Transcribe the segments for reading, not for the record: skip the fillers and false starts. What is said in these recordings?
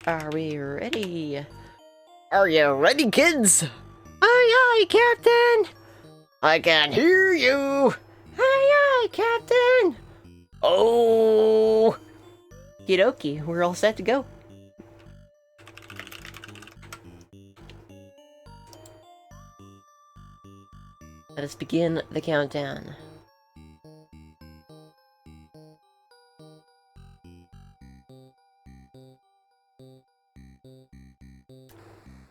Are we ready? Are you ready, kids? Aye, aye, Captain! I can hear you! Aye, aye, Captain! Oh! Okie, we're all set to go. Let us begin the countdown.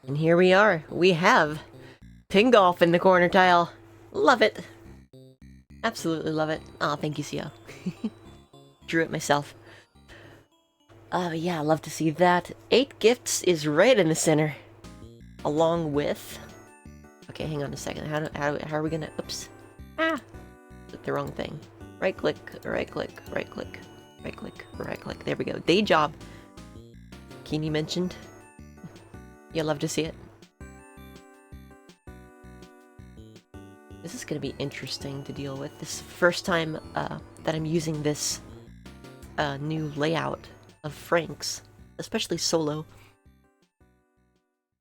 And here we are. We have ping golf in the corner tile. Love it. Absolutely love it. Oh, thank you, CO. Drew it myself. Yeah, love to see that. 8 gifts is right in the center. Along with... Okay, hang on a second. How are we gonna... Oops. Ah! Click the wrong thing. Right click, right click, right click, right click, right click. There we go. Day job. Keeney mentioned. You'll love to see it. This is gonna be interesting to deal with. This is the first time that I'm using this new layout of Frank's, especially solo.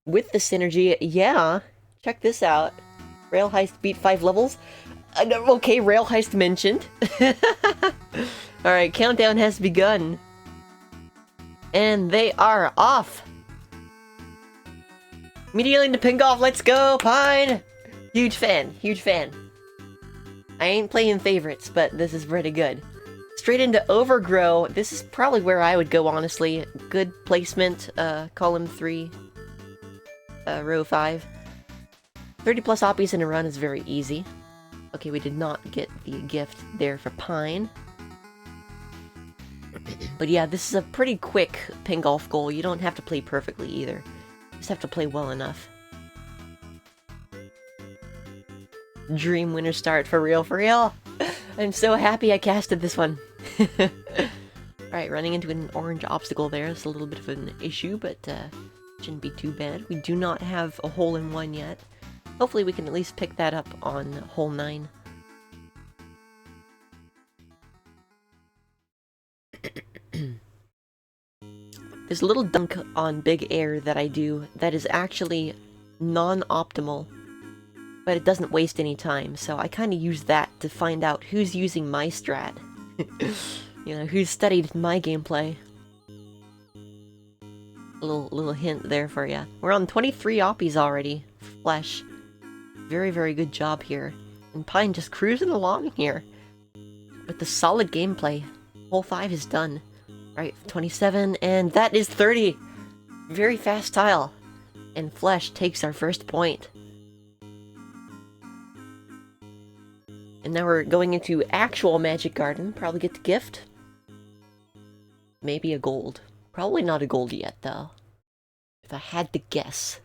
With the synergy, yeah. Check this out. Rail Heist beat 5 levels. Okay, Rail Heist mentioned. Alright, countdown has begun. And they are off. Immediately into ping golf, let's go, Pine! Huge fan, huge fan. I ain't playing favorites, but this is pretty good. Straight into Overgrow. This is probably where I would go, honestly. Good placement, column 3, row 5. 30 plus oppies in a run is very easy. Okay, we did not get the gift there for Pine. But yeah, this is a pretty quick ping golf goal. You don't have to play perfectly either. You just have to play well enough. Dream winner start for real, for real. I'm so happy I casted this one. Alright, running into an orange obstacle there. It's a little bit of an issue, but shouldn't be too bad. We do not have a hole-in-one yet. Hopefully we can at least pick that up on hole 9. There's a little dunk on Big Air that I do that is actually non-optimal, but it doesn't waste any time, so I kind of use that to find out who's using my strat. You know, who's studied my gameplay. A little hint there for ya. We're on 23 oppies already. Flesh. Very, very good job here. And Pine just cruising along here. With the solid gameplay. Hole 5 is done. Right, 27, and that is 30! Very fast tile. And Flesh takes our first point. And now we're going into actual Magic Garden. Probably get the gift. Maybe a gold. Probably not a gold yet, though. If I had to guess.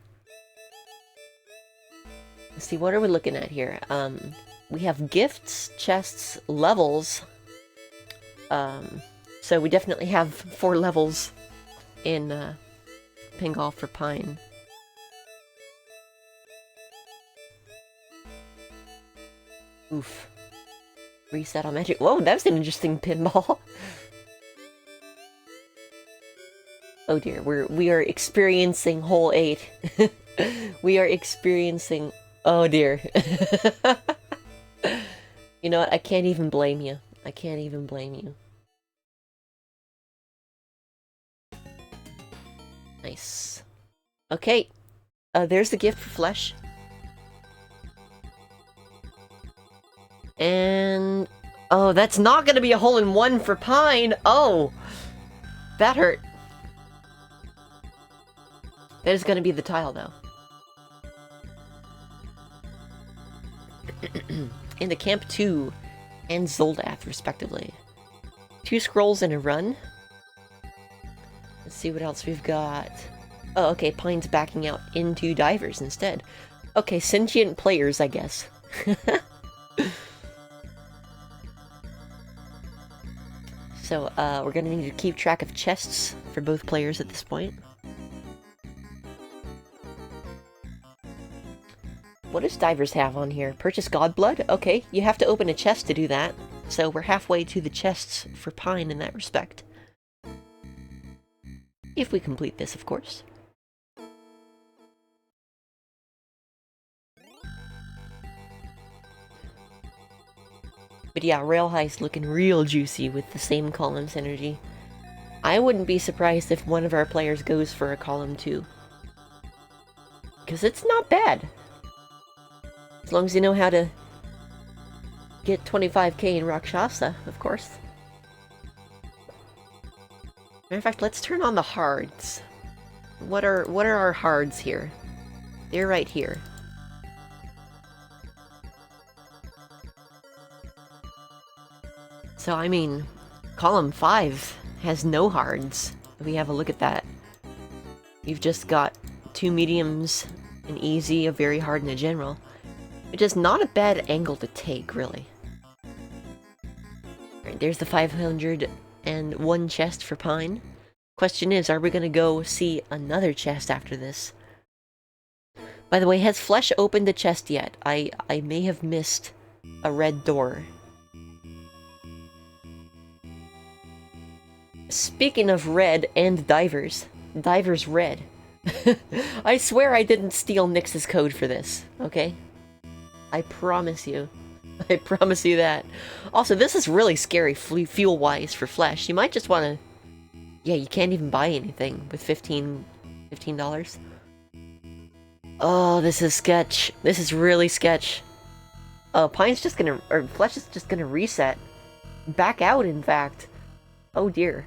Let's see, what are we looking at here? We have gifts, chests, levels. So we definitely have 4 levels in ping golf for Pine. Oof. Reset on Magic. Whoa, that was an interesting pinball. Oh dear, we are experiencing hole 8. We are experiencing... Oh dear. You know what? I can't even blame you. I can't even blame you. Nice. Okay. There's the gift for Flesh. And... Oh, that's not gonna be a hole-in-one for Pine! Oh! That hurt. That is gonna be the tile, though. Into Camp 2 and Zoldath, respectively. 2 scrolls in a run. Let's see what else we've got. Oh, okay, Pine's backing out into Divers instead. Okay, sentient players, I guess. So, we're gonna need to keep track of chests for both players at this point. What does Divers have on here? Purchase Godblood? Okay, you have to open a chest to do that. So we're halfway to the chests for Pine in that respect. If we complete this, of course. But yeah, Rail Heist looking real juicy with the same column synergy. I wouldn't be surprised if one of our players goes for a column 2. Because it's not bad. As long as you know how to get 25k in Rakshasa, of course. Matter of fact, let's turn on the hards. What are our hards here? They're right here. So, I mean, column 5 has no hards. If we have a look at that. You've just got 2 mediums, an easy, a very hard, and a general. Which is not a bad angle to take, really. Alright, there's the 501 chest for Pine. Question is, are we gonna go see another chest after this? By the way, has Flesh opened the chest yet? I may have missed a red door. Speaking of red and divers, divers red. I swear I didn't steal Nyx's code for this, okay? I promise you. I promise you that. Also, this is really scary fuel-wise for Flesh. You might just want to... Yeah, you can't even buy anything with $15. Oh, this is sketch. This is really sketch. Oh, Pine's just gonna... Or Flesh is just gonna reset. Back out, in fact. Oh, dear.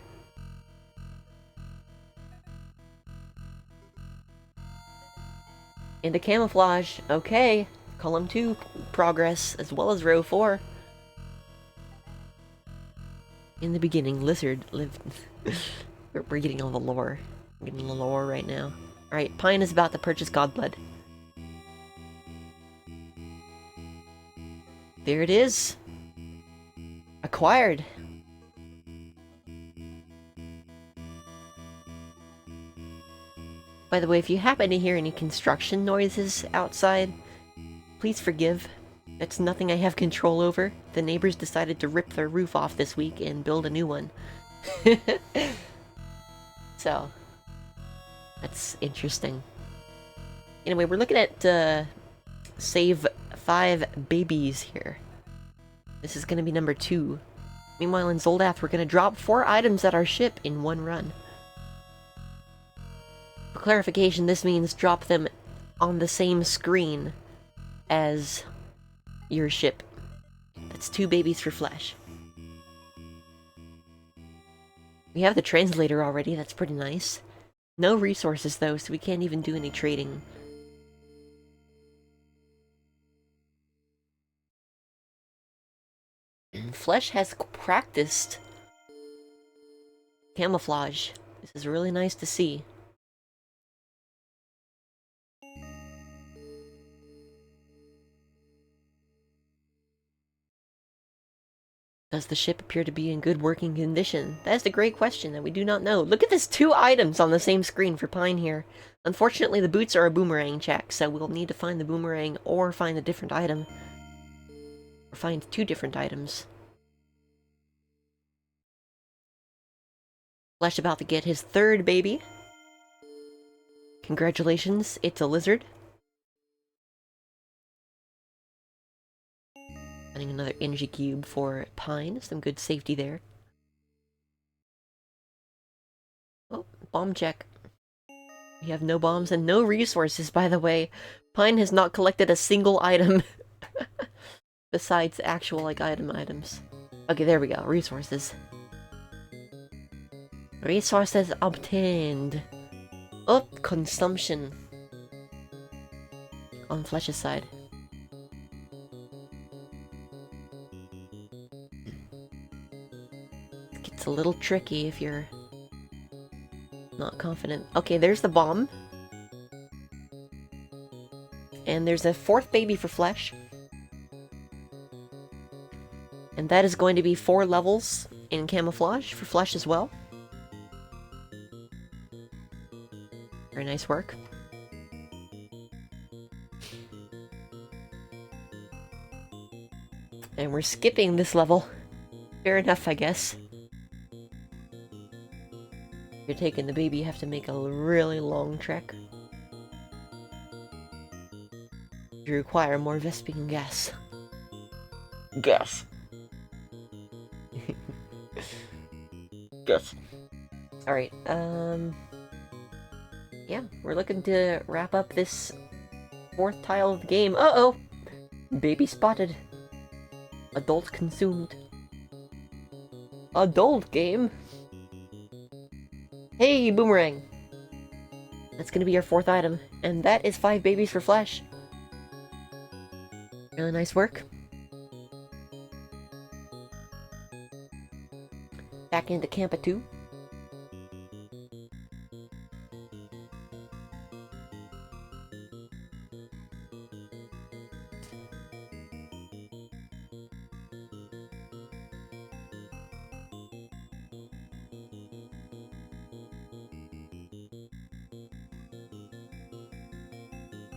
Into camouflage. Okay. Column 2 progress, as well as row 4. In the beginning, Lizard lived... We're getting all the lore. We're getting the lore right now. Alright, Pine is about to purchase Godblood. There it is. Acquired. By the way, if you happen to hear any construction noises outside, please forgive. That's nothing I have control over. The neighbors decided to rip their roof off this week and build a new one. So, that's interesting. Anyway, we're looking at save 5 babies here. This is going to be number 2. Meanwhile, in Zoldath, we're going to drop 4 items at our ship in one run. For clarification, this means drop them on the same screen as your ship. That's 2 babies for Flesh. We have the translator already, that's pretty nice. No resources though, so we can't even do any trading. Flesh has practiced camouflage. This is really nice to see. Does the ship appear to be in good working condition? That is a great question that we do not know. Look at this, 2 items on the same screen for Pine here. Unfortunately, the boots are a boomerang check, so we'll need to find the boomerang or find a different item. Or find 2 different items. Flesh about to get his 3rd baby. Congratulations, it's a lizard. Finding another energy cube for Pine. Some good safety there. Oh, bomb check. We have no bombs and no resources, by the way. Pine has not collected a single item. Besides actual, like, items. Okay, there we go. Resources. Resources obtained. Oh, consumption. On Flesh's side. It's a little tricky if you're not confident. Okay, there's the bomb. And there's a 4th baby for Flesh. And that is going to be 4 levels in camouflage for Flesh as well. Very nice work. And we're skipping this level. Fair enough, I guess. take in the baby, you have to make a really long trek. You require more Vespian gas. Guess. Guess. Alright, yeah, we're looking to wrap up this 4th tile of the game. Uh-oh! Baby spotted. Adult consumed. Adult game? Hey, Boomerang! That's gonna be our 4th item, and that is 5 babies for Flesh. Really nice work. Back into camp at 2.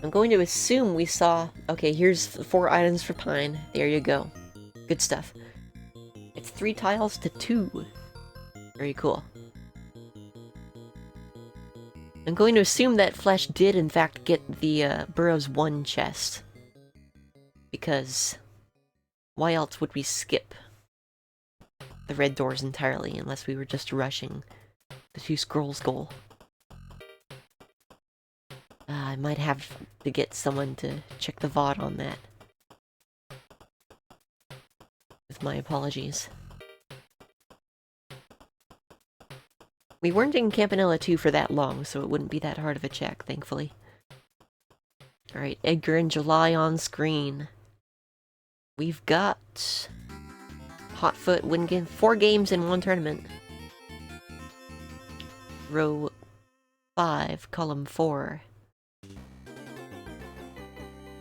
I'm going to assume we saw... Okay, here's 4 items for Pine. There you go. Good stuff. It's 3 tiles to 2. Very cool. I'm going to assume that Flesh did in fact get the Burrows 1 chest. Because why else would we skip the red doors entirely unless we were just rushing the 2 scrolls goal? I might have to get someone to check the VOD on that. With my apologies. We weren't in Campanella 2 for that long, so it wouldn't be that hard of a check, thankfully. Alright, Edgar and July on screen. We've got... Hotfoot win game 4 games in 1 tournament. Row 5, column 4.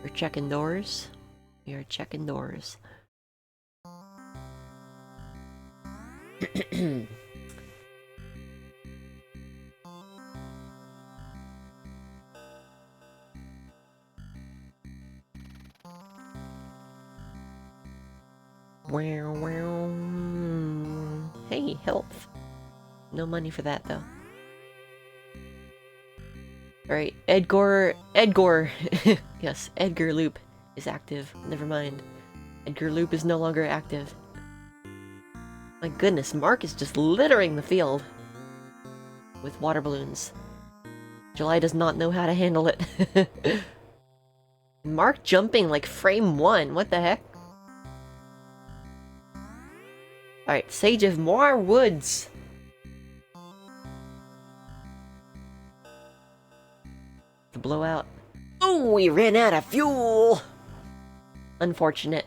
We're checking doors. We are checking doors. Wow, wow. Hey, health. No money for that, though. Alright, Edgar... Yes, Edgar Loop is active. Never mind. Edgar Loop is no longer active. My goodness, Mark is just littering the field with water balloons. July does not know how to handle it. Mark jumping like frame 1, what the heck? Alright, Sage of Moir Woods. The blowout. Oh, we ran out of fuel! Unfortunate.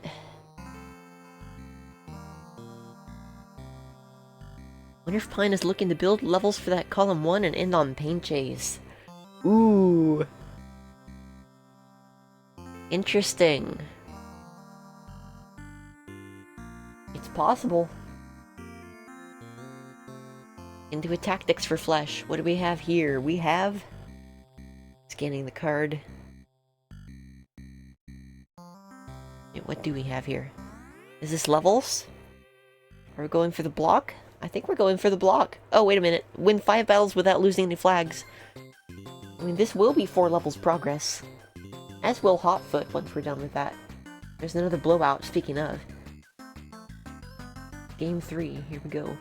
Wonder if Pine is looking to build levels for that column 1 and end on Paint Chase. Ooh. Interesting. It's possible. Into a tactics for Flesh. What do we have here? We have... Scanning the card. Yeah, what do we have here? Is this levels? Are we going for the block? I think we're going for the block. Oh, wait a minute. Win 5 battles without losing any flags. I mean, this will be 4 levels progress. As will Hotfoot once we're done with that. There's another blowout, speaking of. Game 3, here we go.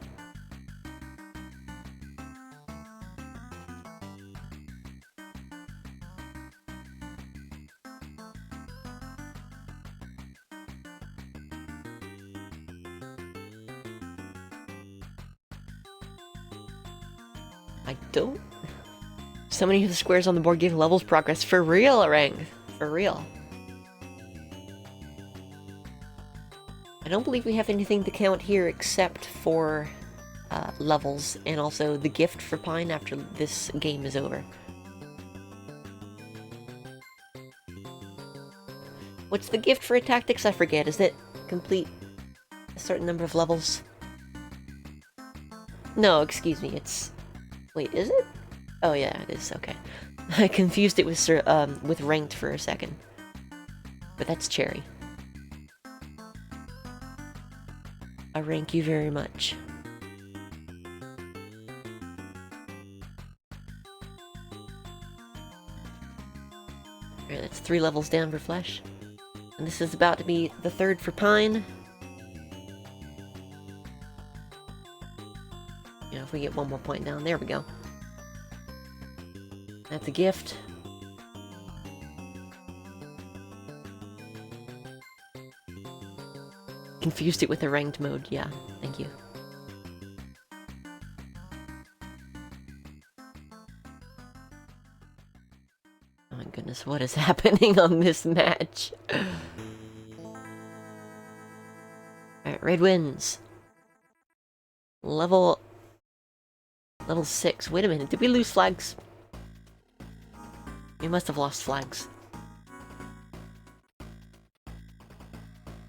I don't... So many of the squares on the board give levels progress. For real, Orang. For real. I don't believe we have anything to count here except for levels and also the gift for Pine after this game is over. What's the gift for a tactics? I forget. Is it complete a certain number of levels? No, excuse me. It's... Wait, is it? Oh yeah, it is. Okay. I confused it with ranked for a second. But that's Cherry. I rank you very much. Alright, that's 3 levels down for Flesh. And this is about to be the 3rd for Pine. Yeah, if we get 1 more point down, there we go. That's a gift. Confused it with the ranked mode, yeah, thank you. Oh my goodness, what is happening on this match? Alright, Red wins. Level 6. Wait a minute, did we lose flags? We must have lost flags.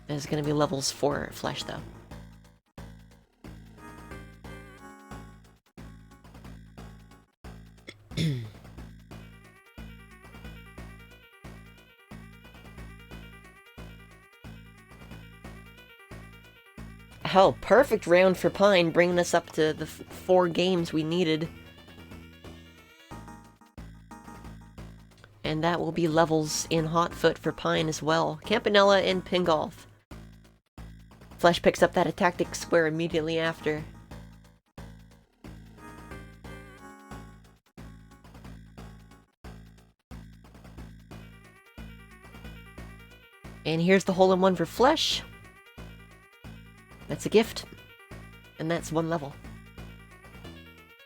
There's gonna be levels for Flesh, though. Hell, perfect round for Pine, bringing us up to the 4 games we needed. And that will be levels in Hotfoot for Pine as well. Campanella and Pingolf. Flesh picks up that tactic square immediately after. And here's the hole-in-one for Flesh. That's a gift. And that's 1 level.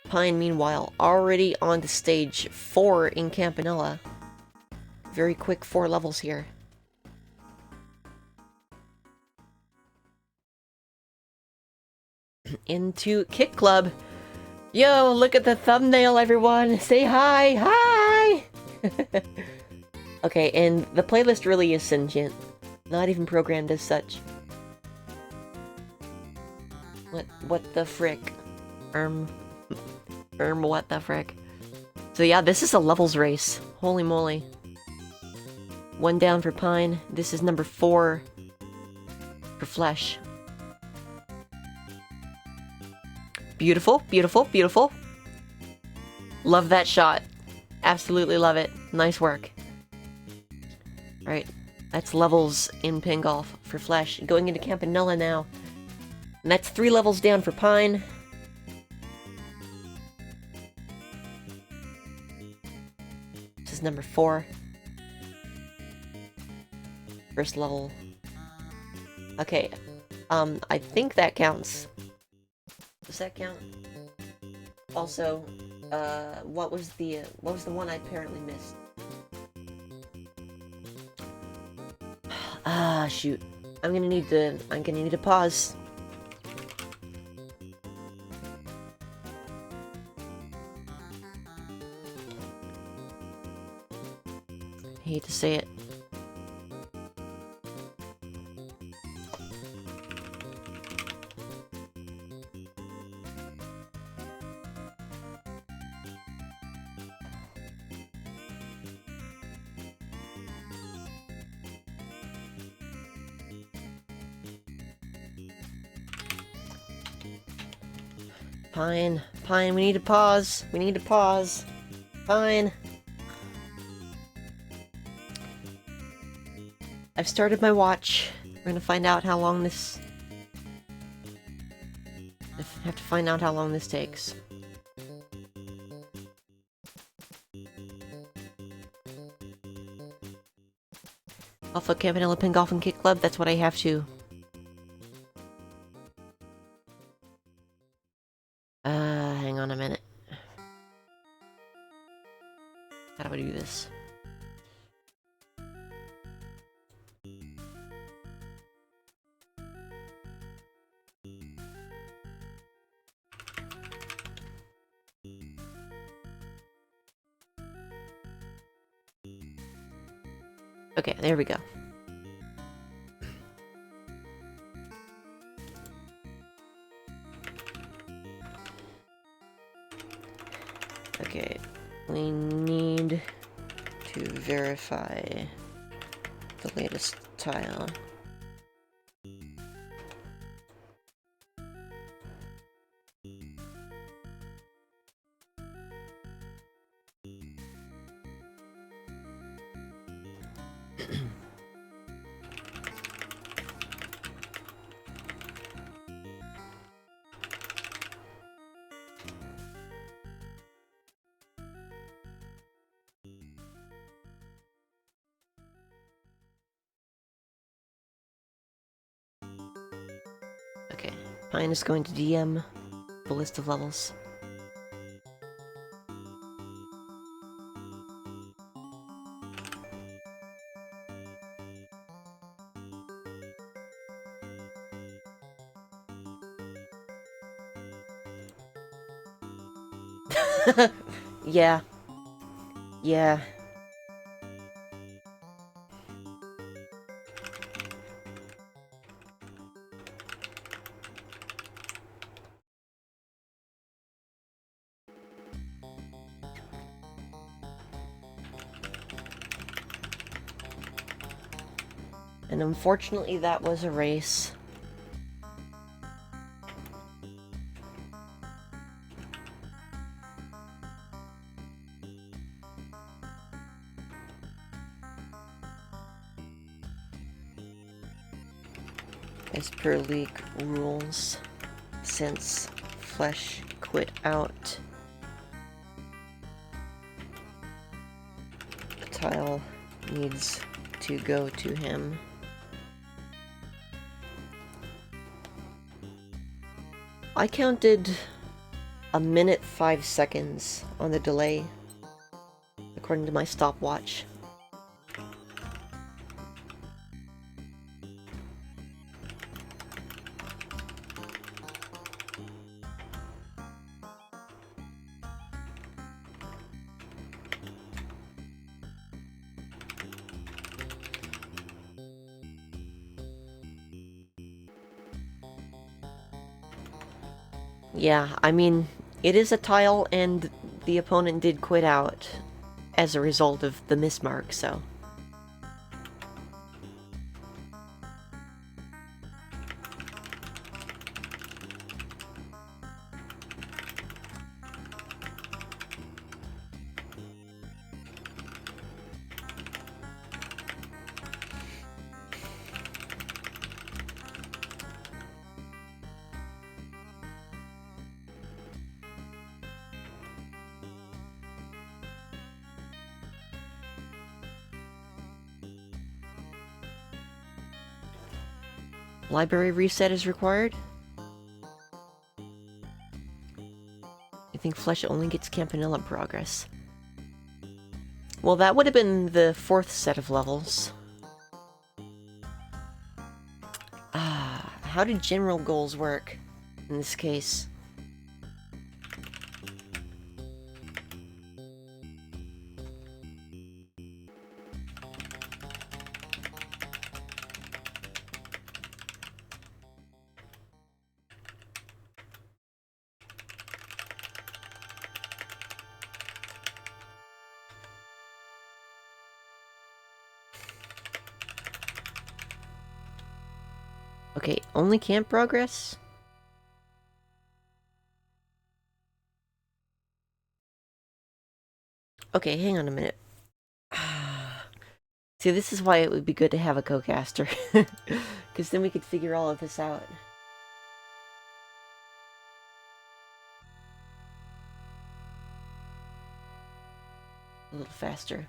Pine, meanwhile, already on to stage 4 in Campanella. Very quick 4 levels here. Into Kick Club. Yo, look at the thumbnail, everyone! Say hi! Hi! Okay, and the playlist really is sentient. Not even programmed as such. What the frick? What the frick? So yeah, this is a levels race. Holy moly. 1 down for Pine. This is number 4 for Flesh. Beautiful, beautiful, beautiful. Love that shot. Absolutely love it. Nice work. Alright, that's levels in Pingolf for Flesh. Going into Campanella now. And that's 3 levels down for Pine. This is number 4. First level. Okay, I think that counts. Does that count? Also, what was the one I apparently missed? Ah, shoot. I'm gonna need to pause. Hate to say it. Pine, we need to pause. We need to pause. Pine. I've started my watch. We're gonna find out how long this... I have to find out how long this takes. Alpha, Campanella, Pingolf, and Kick Club, that's what I have to... hang on a minute. How do I do this? Okay, there we go. Okay, we need to verify the latest tile. Okay, Pine is going to DM the list of levels. Yeah. Yeah. And unfortunately, that was a race. As per league rules, since Flesh quit out, the tile needs to go to him. I counted 1 minute 5 seconds on the delay, according to my stopwatch. Yeah, I mean, it is a tile, and the opponent did quit out as a result of the mismark, so... Library reset is required? I think Flesh only gets Campanella progress. Well, that would have been the 4th set of levels. Ah, how do general goals work in this case? Okay, only camp progress? Okay, hang on a minute. See, this is why it would be good to have a co-caster. Because then we could figure all of this out. A little faster.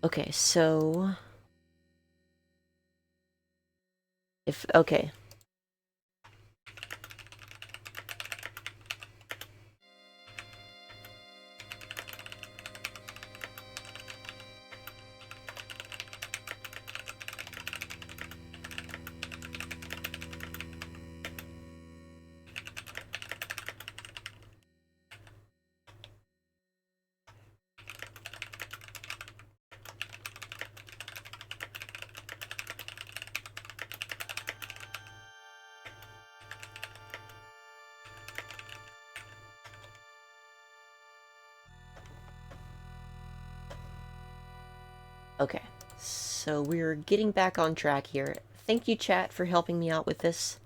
Okay, so... Okay. Okay, so we're getting back on track here. Thank you, chat, for helping me out with this.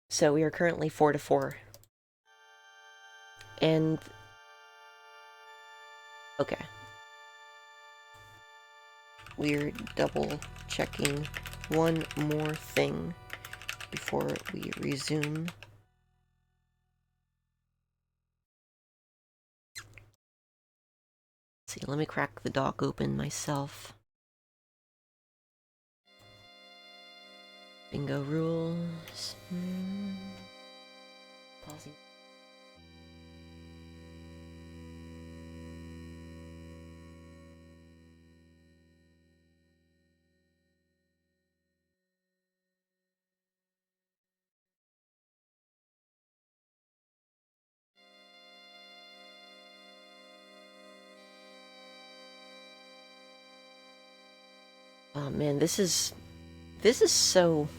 So we are currently 4-4. And... okay. We're double checking one more thing before we resume. Let's see, let me crack the dock open myself. Bingo rules. Pausing. Oh man, this is so...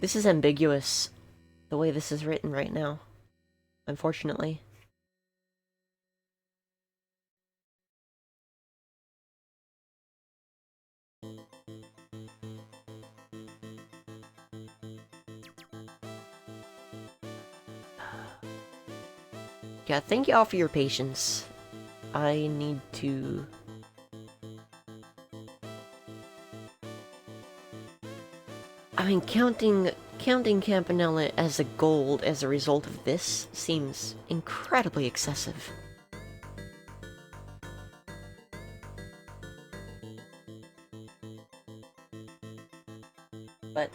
this is ambiguous, the way this is written right now, unfortunately. Yeah, thank you all for your patience. I need to... I mean, counting Campanella as a gold as a result of this seems incredibly excessive. But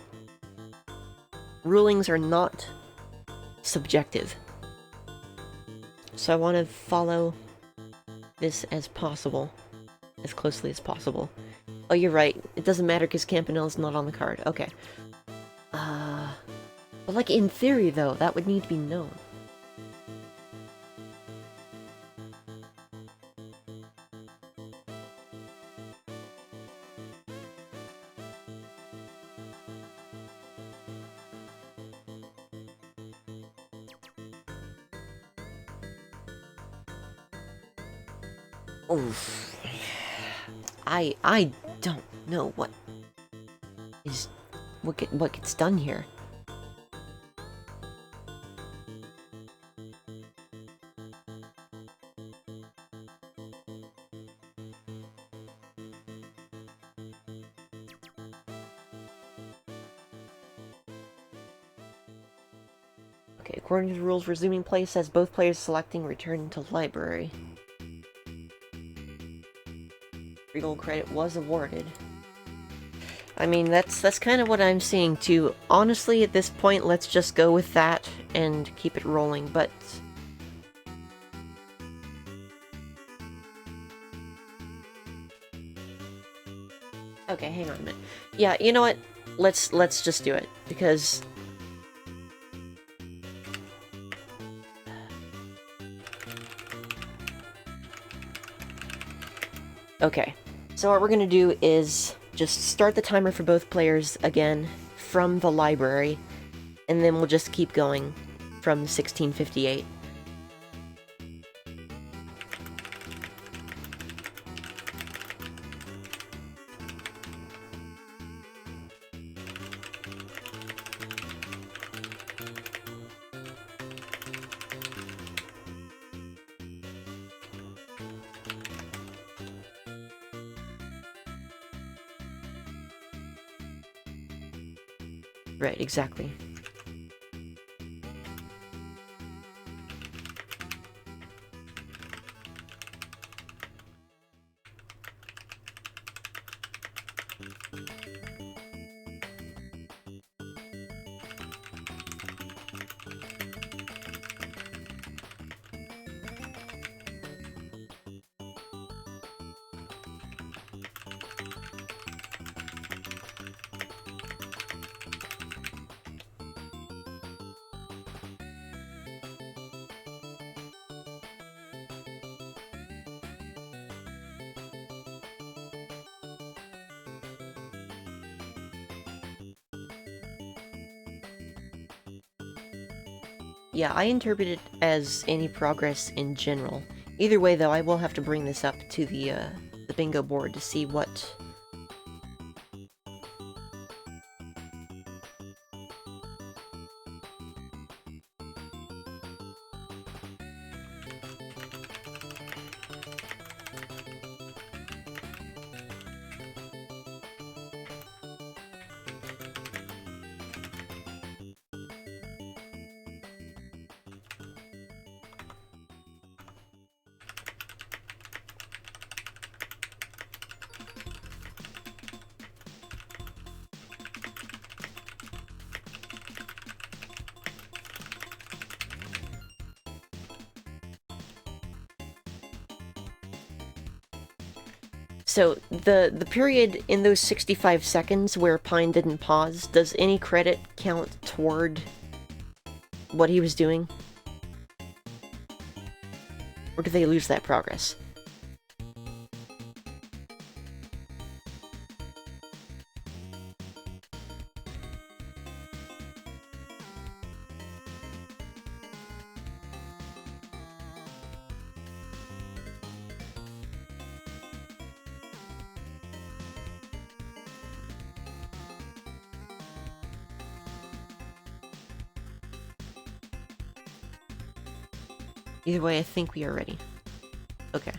rulings are not subjective. So I want to follow this as possible, as closely as possible. Oh, you're right. It doesn't matter because Campanella's not on the card. Okay. But like in theory though, that would need to be known. Oof. I don't know what gets done here. Okay, according to the rules, resuming play says both players selecting return to library. 3 gold credit was awarded. I mean, that's kind of what I'm seeing too. Honestly, at this point, let's just go with that and keep it rolling, but... okay, hang on a minute. Yeah, you know what? Let's just do it, because... okay, so what we're gonna do is just start the timer for both players again from the library, and then we'll just keep going from 1658. Right, exactly. Yeah, I interpret it as any progress in general. Either way, though, I will have to bring this up to the bingo board to see what... So, the period in those 65 seconds where Pine didn't pause, does any credit count toward what he was doing? Or do they lose that progress? Either way, I think we are ready. Okay.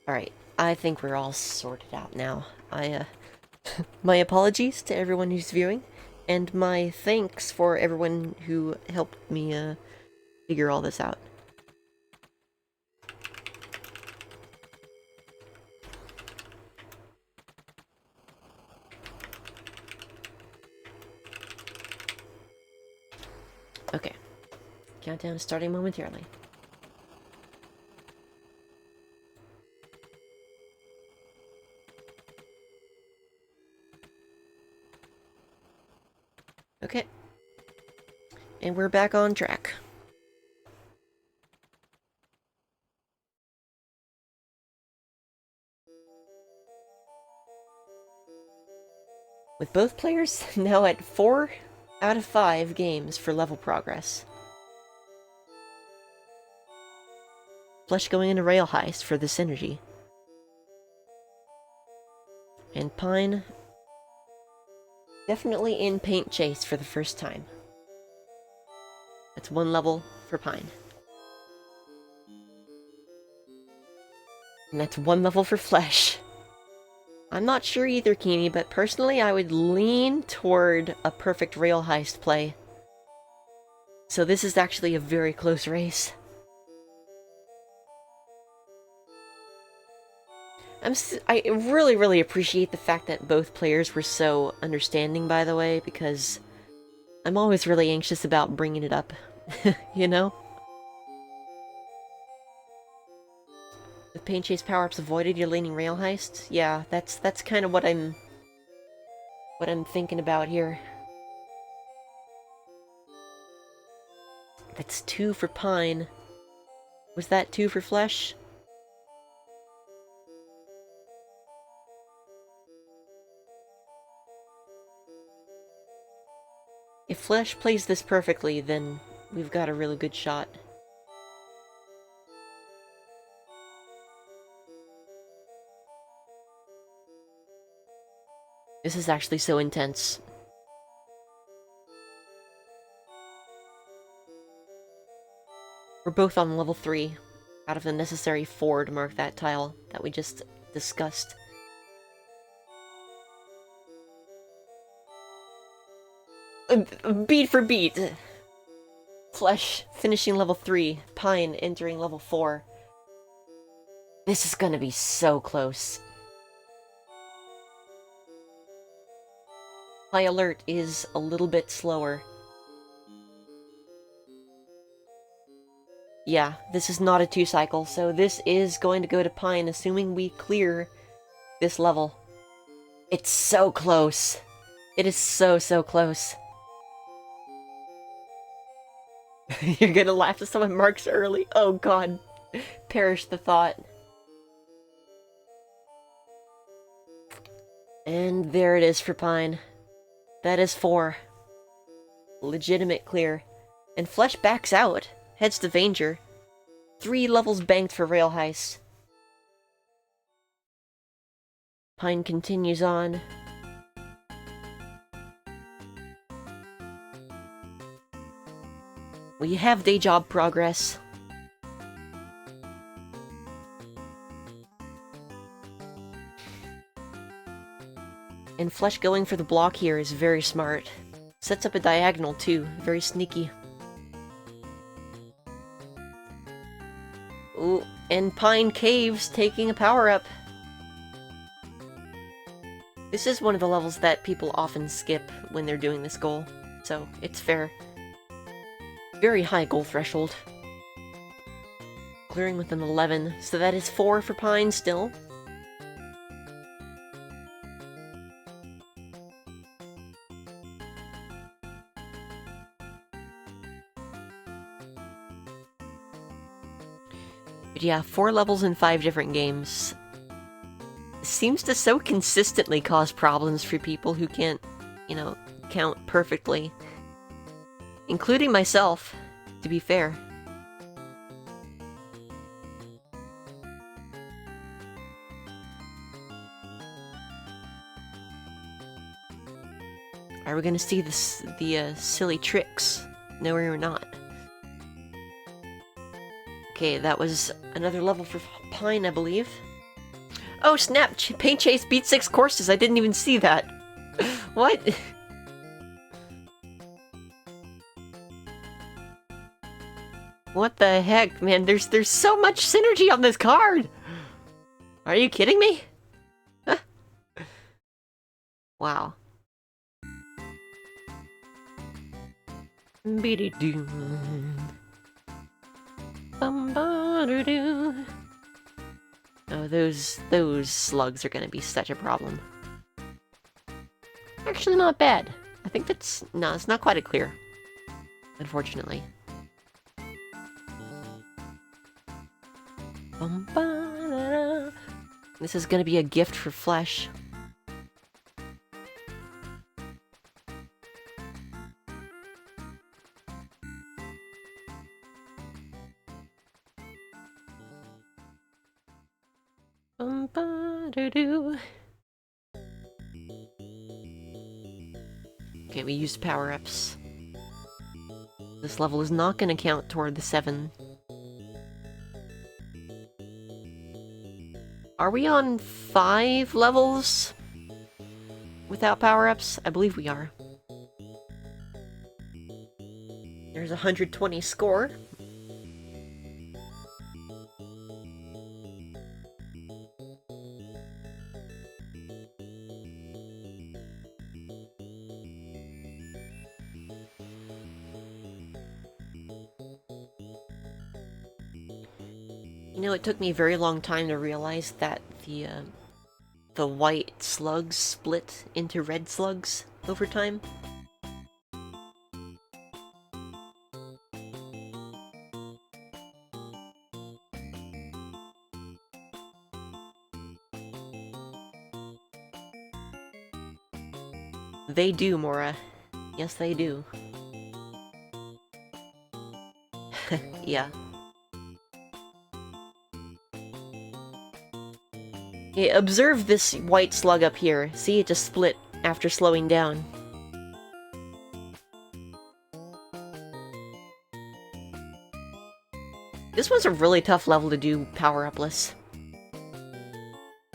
Alright, I think we're all sorted out now. My apologies to everyone who's viewing, and my thanks for everyone who helped me, figure all this out. Okay. Countdown is starting momentarily. Okay. And we're back on track. With both players now at 4 out of 5 games for level progress. Flesh going into rail heist for the synergy. And Pine definitely in paint chase for the first time. That's 1 level for Pine. And that's 1 level for Flesh. I'm not sure either, Keeney, but personally I would lean toward a perfect rail heist play. So this is actually a very close race. I really, really appreciate the fact that both players were so understanding, by the way, because I'm always really anxious about bringing it up, you know? With paint chase power-ups avoided, you're leaning rail heist? Yeah, that's kind of what I'm thinking about here. That's 2 for Pine. Was that 2 for Flesh? If Flesh plays this perfectly, then we've got a really good shot. This is actually so intense. We're both on level 3, out of the necessary 4 to mark that tile that we just discussed. Beat for beat! Flesh finishing level 3, Pine entering level 4. This is gonna be so close. High Alert is a little bit slower. Yeah, this is not a 2-cycle, so this is going to go to Pine, assuming we clear this level. It's so close. It is so, so close. You're gonna laugh if someone marks early. Oh god. Perish the thought. And there it is for Pine. That is 4. Legitimate clear. And Flesh backs out. Heads to Vanger. 3 levels banked for Rail Heist. Pine continues on. We have day job progress. And Flesh going for the block here is very smart. Sets up a diagonal too, very sneaky. Ooh, and Pine Caves taking a power-up. This is one of the levels that people often skip when they're doing this goal, so it's fair. Very high goal threshold. Clearing with an 11, so that is 4 for Pine still. But yeah, 4 levels in 5 different games. Seems to so consistently cause problems for people who can't, you know, count perfectly. Including myself, to be fair. Are we gonna see the silly tricks? No, we're not. Okay, that was another level for Pine, I believe. Oh snap! Paint Chase beat 6 courses. I didn't even see that. What? What the heck, man? There's so much synergy on this card. Are you kidding me? Wow. Oh, those slugs are gonna be such a problem. Actually, not bad. I think that's... no, it's not quite a clear. Unfortunately. This is gonna be a gift for Flesh. Okay, we used power-ups. This level is not gonna count toward the 7. Are we on 5 levels without power-ups? I believe we are. There's a 120 score. You know, it took me a very long time to realize that the white slugs split into red slugs over time. They do, Mora. Yes, they do. Yeah. Okay, observe this white slug up here. See, it just split after slowing down. This was a really tough level to do power-upless.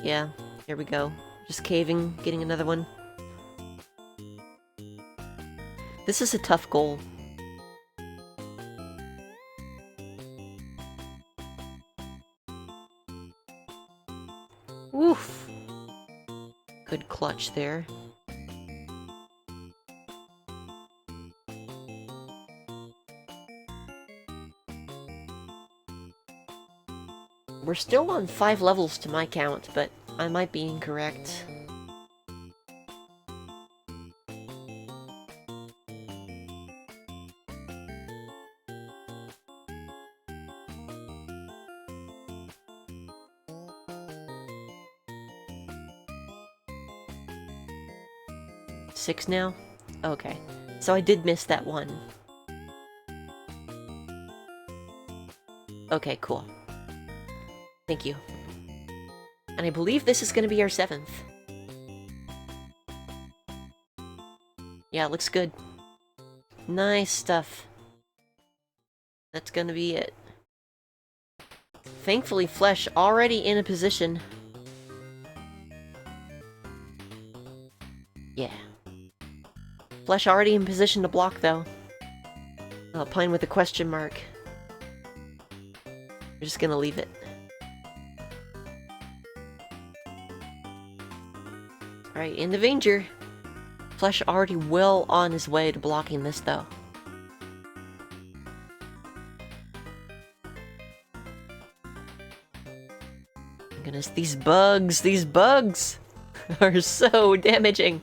Yeah, here we go. Just caving, getting another one. This is a tough goal. Woof! Good clutch there. We're still on 5 levels to my count, but I might be incorrect. Six now? Okay. So I did miss that one. Okay, cool. Thank you. And I believe this is going to be our 7th. Yeah, it looks good. Nice stuff. That's going to be it. Thankfully, Flesh already in a position. Yeah. Flesh already in position to block, though. Pine with a question mark. We're just gonna leave it. Alright, in the danger. Flesh already well on his way to blocking this, though. Goodness, these bugs are so damaging.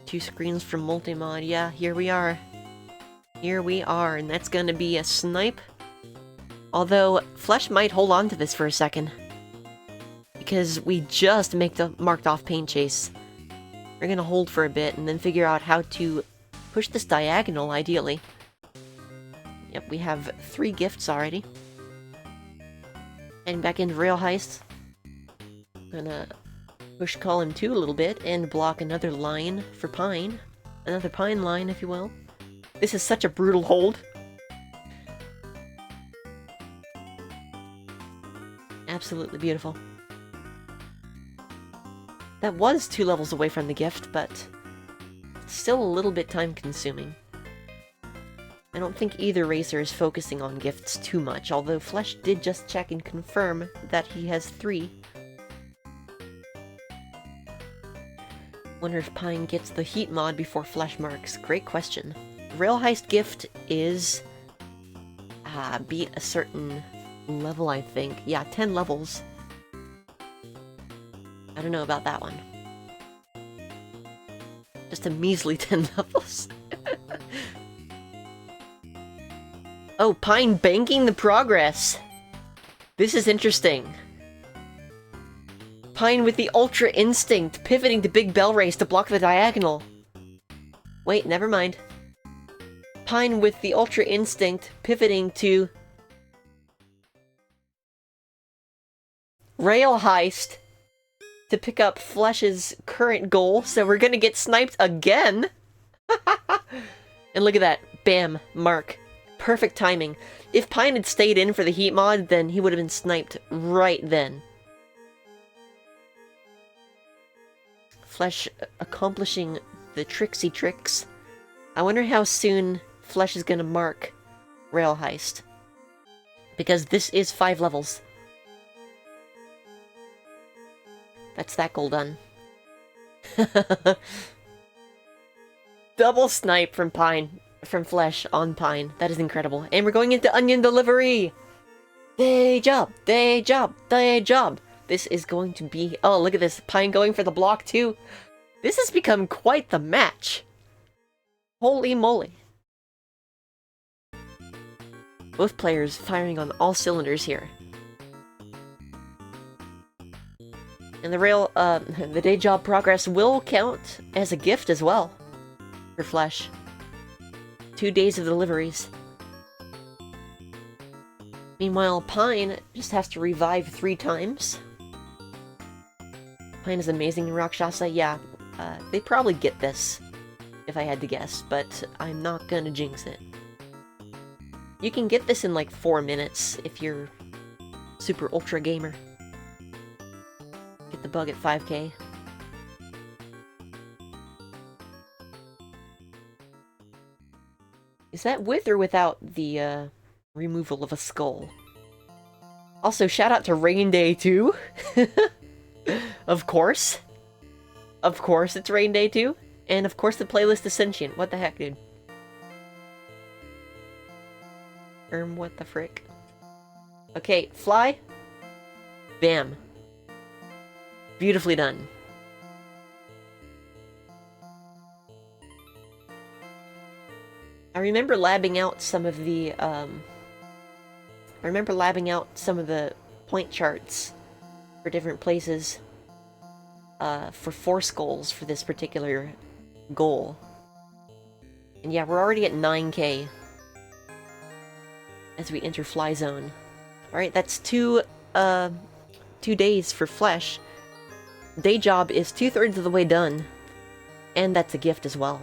Two screens from multi-mod. Yeah, here we are. Here we are, and that's gonna be a snipe. Although, Flesh might hold on to this for a second. Because we just make the marked off paint chase. We're gonna hold for a bit, and then figure out how to push this diagonal, ideally. Yep, we have 3 gifts already. Heading back into Rail Heist. Gonna push column 2 a little bit and block another line for Pine. Another Pine line, if you will. This is such a brutal hold. Absolutely beautiful. That was 2 levels away from the gift, but it's still a little bit time consuming. I don't think either racer is focusing on gifts too much, although Flesh did just check and confirm that he has 3. Wonder if Pine gets the heat mod before Flesh marks. Great question. Rail Heist gift is beat a certain level, I think. Yeah, 10 levels. I don't know about that one. Just a measly 10 levels. Oh, Pine banking the progress. This is interesting. Pine with the Ultra Instinct, pivoting to Big Bell Race to block the diagonal. Wait, never mind. Pine with the Ultra Instinct, pivoting to Rail Heist to pick up Flesh's current goal, so we're gonna get sniped again! And look at that. Bam. Mark. Perfect timing. If Pine had stayed in for the heat mod, then he would have been sniped right then. Flesh accomplishing the tricksy tricks. I wonder how soon Flesh is gonna mark Rail Heist. Because this is 5 levels. That's that goal done. Double snipe from Pine. From Flesh on Pine. That is incredible. And we're going into onion delivery! Day job! Day job! Day job! This is going to be... Oh, look at this. Pine going for the block, too. This has become quite the match. Holy moly. Both players firing on all cylinders here. And the day job progress will count as a gift as well. For Flesh. 2 days of deliveries. Meanwhile, Pine just has to revive 3 times. Pine is amazing in Rakshasa. Yeah, they probably get this, if I had to guess, but I'm not gonna jinx it. You can get this in like 4 minutes if you're super ultra gamer. Get the bug at 5k. Is that with or without the removal of a skull? Also, shout out to Rain Day 2. Of course. Of course it's Rain Day 2. And of course the playlist is sentient. What the heck, dude? What the frick? Okay, fly. Bam. Beautifully done. I remember labbing out some of the, point charts for different places, for 4 skulls for this particular goal. And yeah, we're already at 9k as we enter fly zone. Alright, that's 2 days for Flesh. Day job is 2/3 of the way done. And that's a gift as well.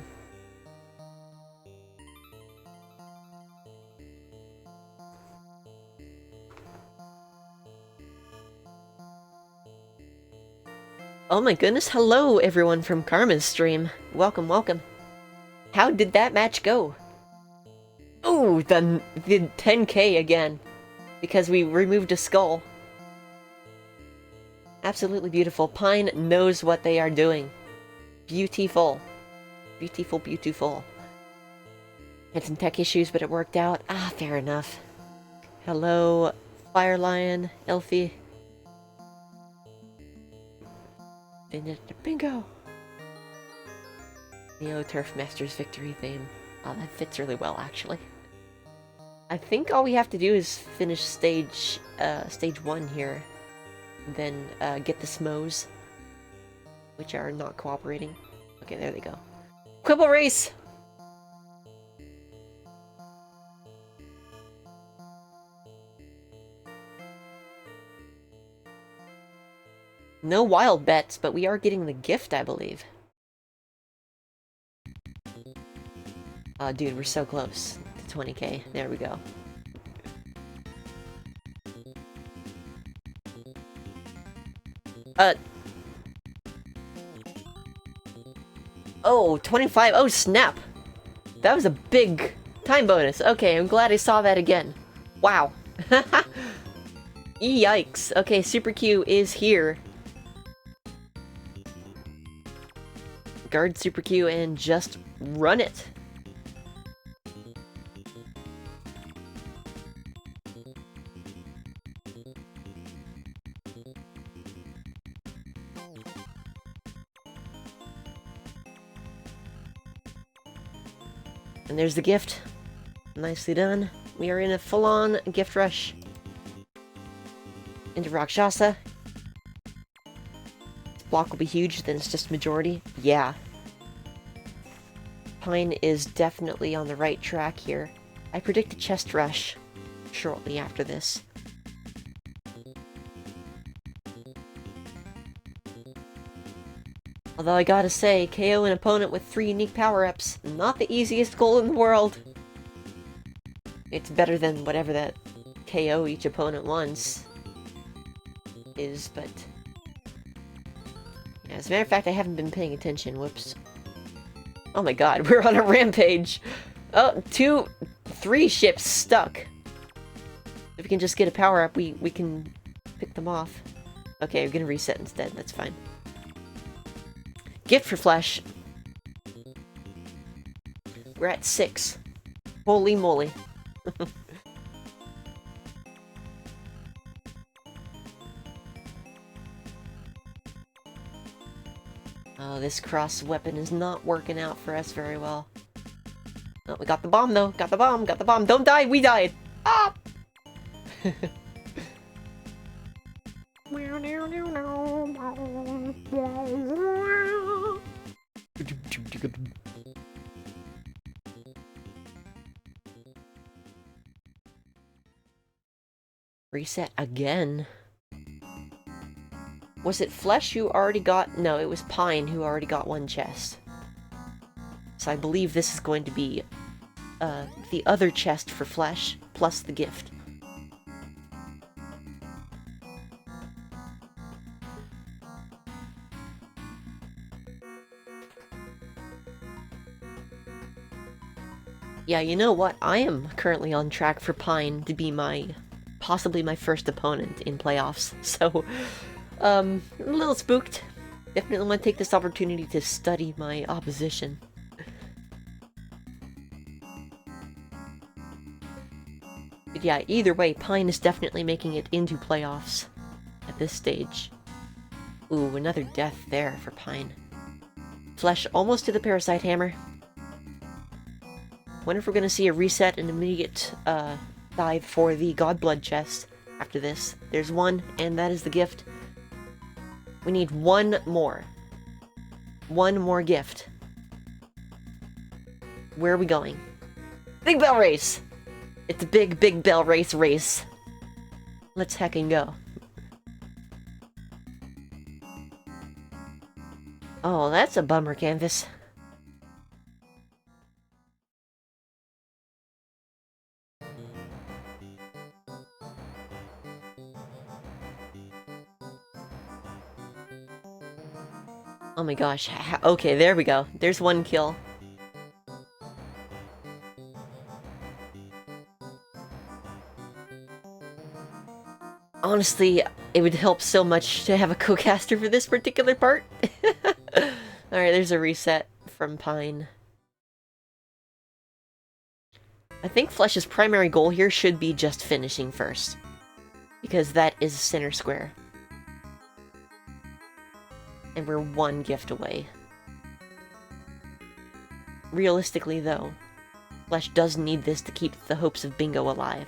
Oh my goodness, hello everyone from Karma's stream. Welcome, welcome. How did that match go? Oh, the 10k again. Because we removed a skull. Absolutely beautiful. Pine knows what they are doing. Beautiful. Beautiful, beautiful. Had some tech issues, but it worked out. Ah, fair enough. Hello, Fire Lion, Elfie. Bingo! Neo Turf Masters victory theme. Oh, that fits really well, actually. I think all we have to do is finish stage 1 here. And then get the Smos, which are not cooperating. Okay, there they go. Quibble race! No wild bets, but we are getting the gift, I believe. Oh, dude, we're so close to 20k. There we go. Oh, 25. Oh, snap. That was a big time bonus. Okay, I'm glad I saw that again. Wow. Yikes. Okay, Super Q is here. Guard Super Q and just run it. And there's the gift. Nicely done. We are in a full-on gift rush. Into Rakshasa. This block will be huge, then it's just majority. Yeah. Pine is definitely on the right track here. I predict a chest rush shortly after this. Although I gotta say, KO an opponent with 3 unique power-ups, not the easiest goal in the world. It's better than whatever that KO each opponent wants is, but... yeah, as a matter of fact, I haven't been paying attention. Whoops. Oh my god, we're on a rampage! Oh, 3 ships stuck. If we can just get a power-up, we can pick them off. Okay, we're gonna reset instead, that's fine. Gift for Flesh. We're at 6. Holy moly. Oh, this cross weapon is not working out for us very well. Oh, we got the bomb though. Got the bomb. Got the bomb. Don't die. We died. Ah! Reset again. Was it Flesh who already got... No, it was Pine who already got 1 chest. So I believe this is going to be the other chest for Flesh, plus the gift. Yeah, you know what? I am currently on track for Pine to be possibly my first opponent in playoffs. So, I'm a little spooked. Definitely want to take this opportunity to study my opposition. But yeah, either way, Pine is definitely making it into playoffs at this stage. Ooh, another death there for Pine. Flesh almost to the Parasite Hammer. Wonder if we're gonna see a reset and immediate dive for the Godblood chest after this. There's 1, and that is the gift. We need 1 more. 1 more gift. Where are we going? Big Bell Race! It's a big bell race. Let's heckin' go. Oh, that's a bummer canvas. Oh my gosh. Okay, there we go. There's 1 kill. Honestly, it would help so much to have a co-caster for this particular part. Alright, there's a reset from Pine. I think Flesh's primary goal here should be just finishing first. Because that is center square. And we're 1 gift away. Realistically, though, Flesh does need this to keep the hopes of Bingo alive.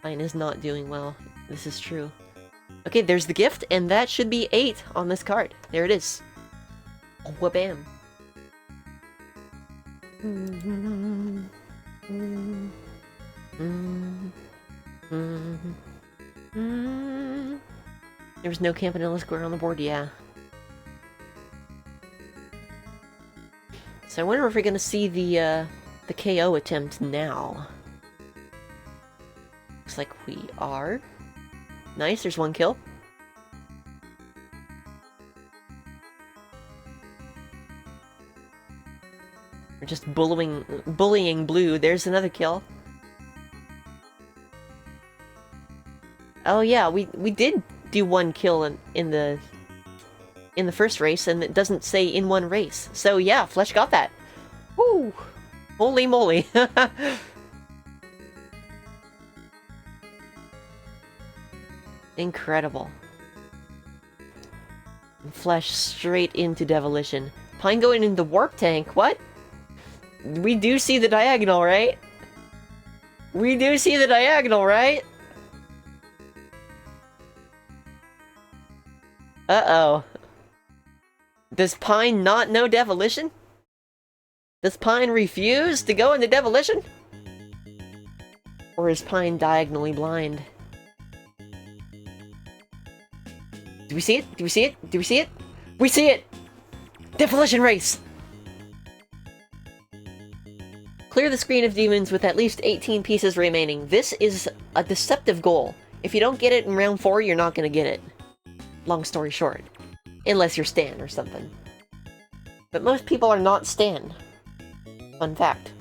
Pine is not doing well. This is true. Okay, there's the gift, and that should be 8 on this card. There it is. Oh, wha-bam. There's no Campanella Square on the board, yeah. So I wonder if we're gonna see the KO attempt now. Looks like we are. Nice, there's 1 kill. We're just bullying blue. There's another kill. Oh yeah, we did do 1 kill in the first race, and it doesn't say in 1 race. So yeah, Flesh got that. Woo! Holy moly! Incredible. Flesh straight into Demolition. Pine going into Warp Tank. What? We do see the diagonal, right? We do see the diagonal, right? Uh-oh. Does Pine not know Demolition? Does Pine refuse to go into Demolition? Or is Pine diagonally blind? Do we see it? Do we see it? Do we see it? We see it! Demolition race! Clear the screen of demons with at least 18 pieces remaining. This is a deceptive goal. If you don't get it in round 4, you're not gonna get it. Long story short. Unless you're Stan or something. But most people are not Stan. Fun fact.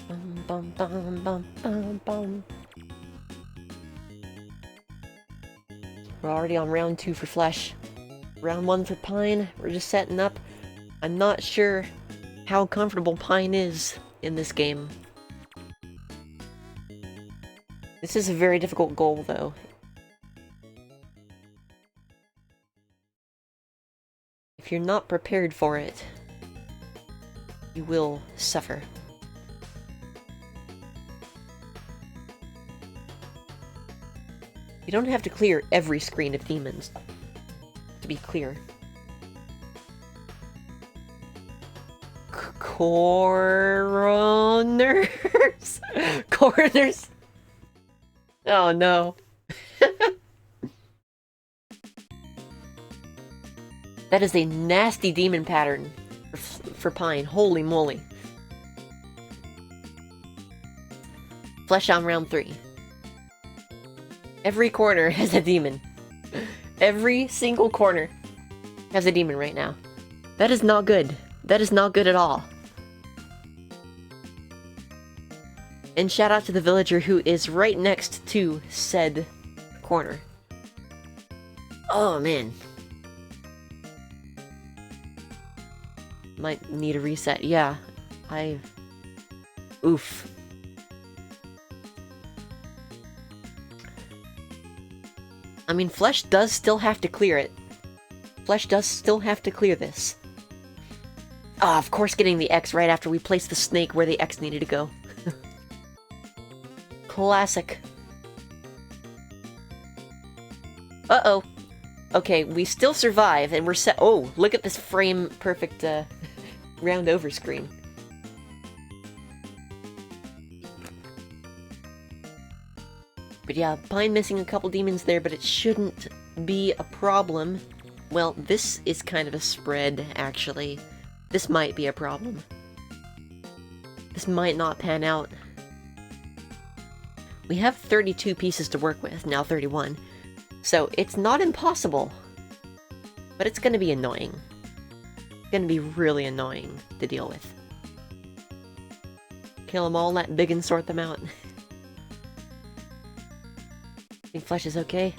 Bum, bum, bum, bum, bum, bum. We're already on round 2 for Flesh. Round 1 for Pine. We're just setting up. I'm not sure how comfortable Pine is in this game. This is a very difficult goal, though. If you're not prepared for it, you will suffer. You don't have to clear every screen of demons, to be clear. Corners? Corners? Oh no. That is a nasty demon pattern for Pine. Holy moly. Flesh on round 3. Every corner has a demon. Every single corner has a demon right now. That is not good. That is not good at all. And shout out to the villager who is right next to said corner. Oh man. Might need a reset. Yeah. Oof. I mean, Flesh does still have to clear it. Flesh does still have to clear this. Ah, of course getting the X right after we placed the snake where the X needed to go. Classic. Uh-oh. Okay, we still survive, and we're set- Oh, look at this frame perfect, round over screen. But yeah, Pine missing a couple demons there, but it shouldn't be a problem. Well, this is kind of a spread, actually. This might be a problem. This might not pan out. We have 32 pieces to work with, now 31. So it's not impossible. But it's gonna be annoying. It's gonna be really annoying to deal with. Kill them all, let Biggin sort them out. Think Flesh is okay?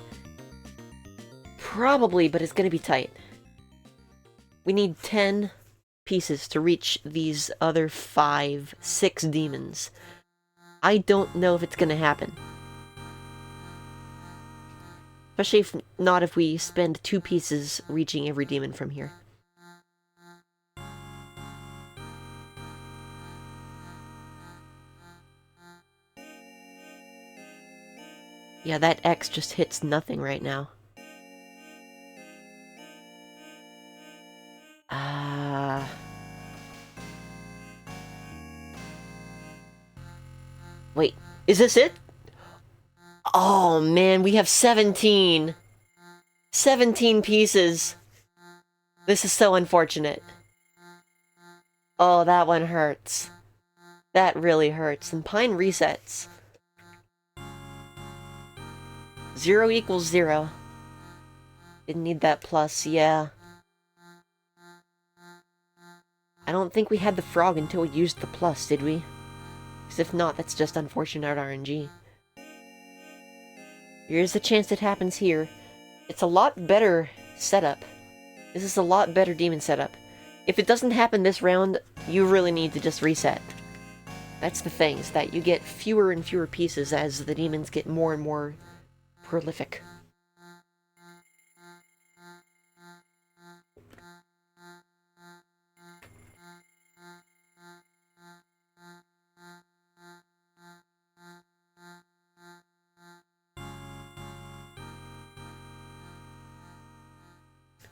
Probably, but it's gonna be tight. We need 10 pieces to reach these other 5, 6 demons. I don't know if it's gonna happen. Especially if we spend 2 pieces reaching every demon from here. Yeah, that X just hits nothing right now. Wait, is this it? Oh man, we have 17. 17 pieces. This is so unfortunate. Oh, that one hurts. That really hurts. And Pine resets. 0 equals 0. Didn't need that plus, yeah. I don't think we had the frog until we used the plus, did we? Because if not, that's just unfortunate RNG. Here's the chance it happens here. It's a lot better setup. This is a lot better demon setup. If it doesn't happen this round, you really need to just reset. That's the thing, is that you get fewer and fewer pieces as the demons get more and more prolific.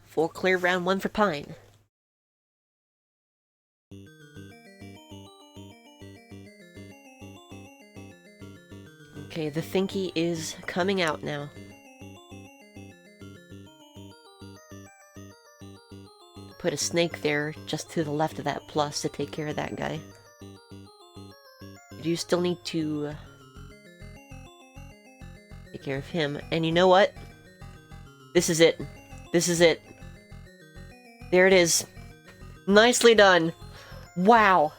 Full clear round 1 for Pine. Okay, the Thinky is coming out now. Put a snake there, just to the left of that plus to take care of that guy. You do still need to take care of him. And you know what? This is it. This is it. There it is. Nicely done. Wow.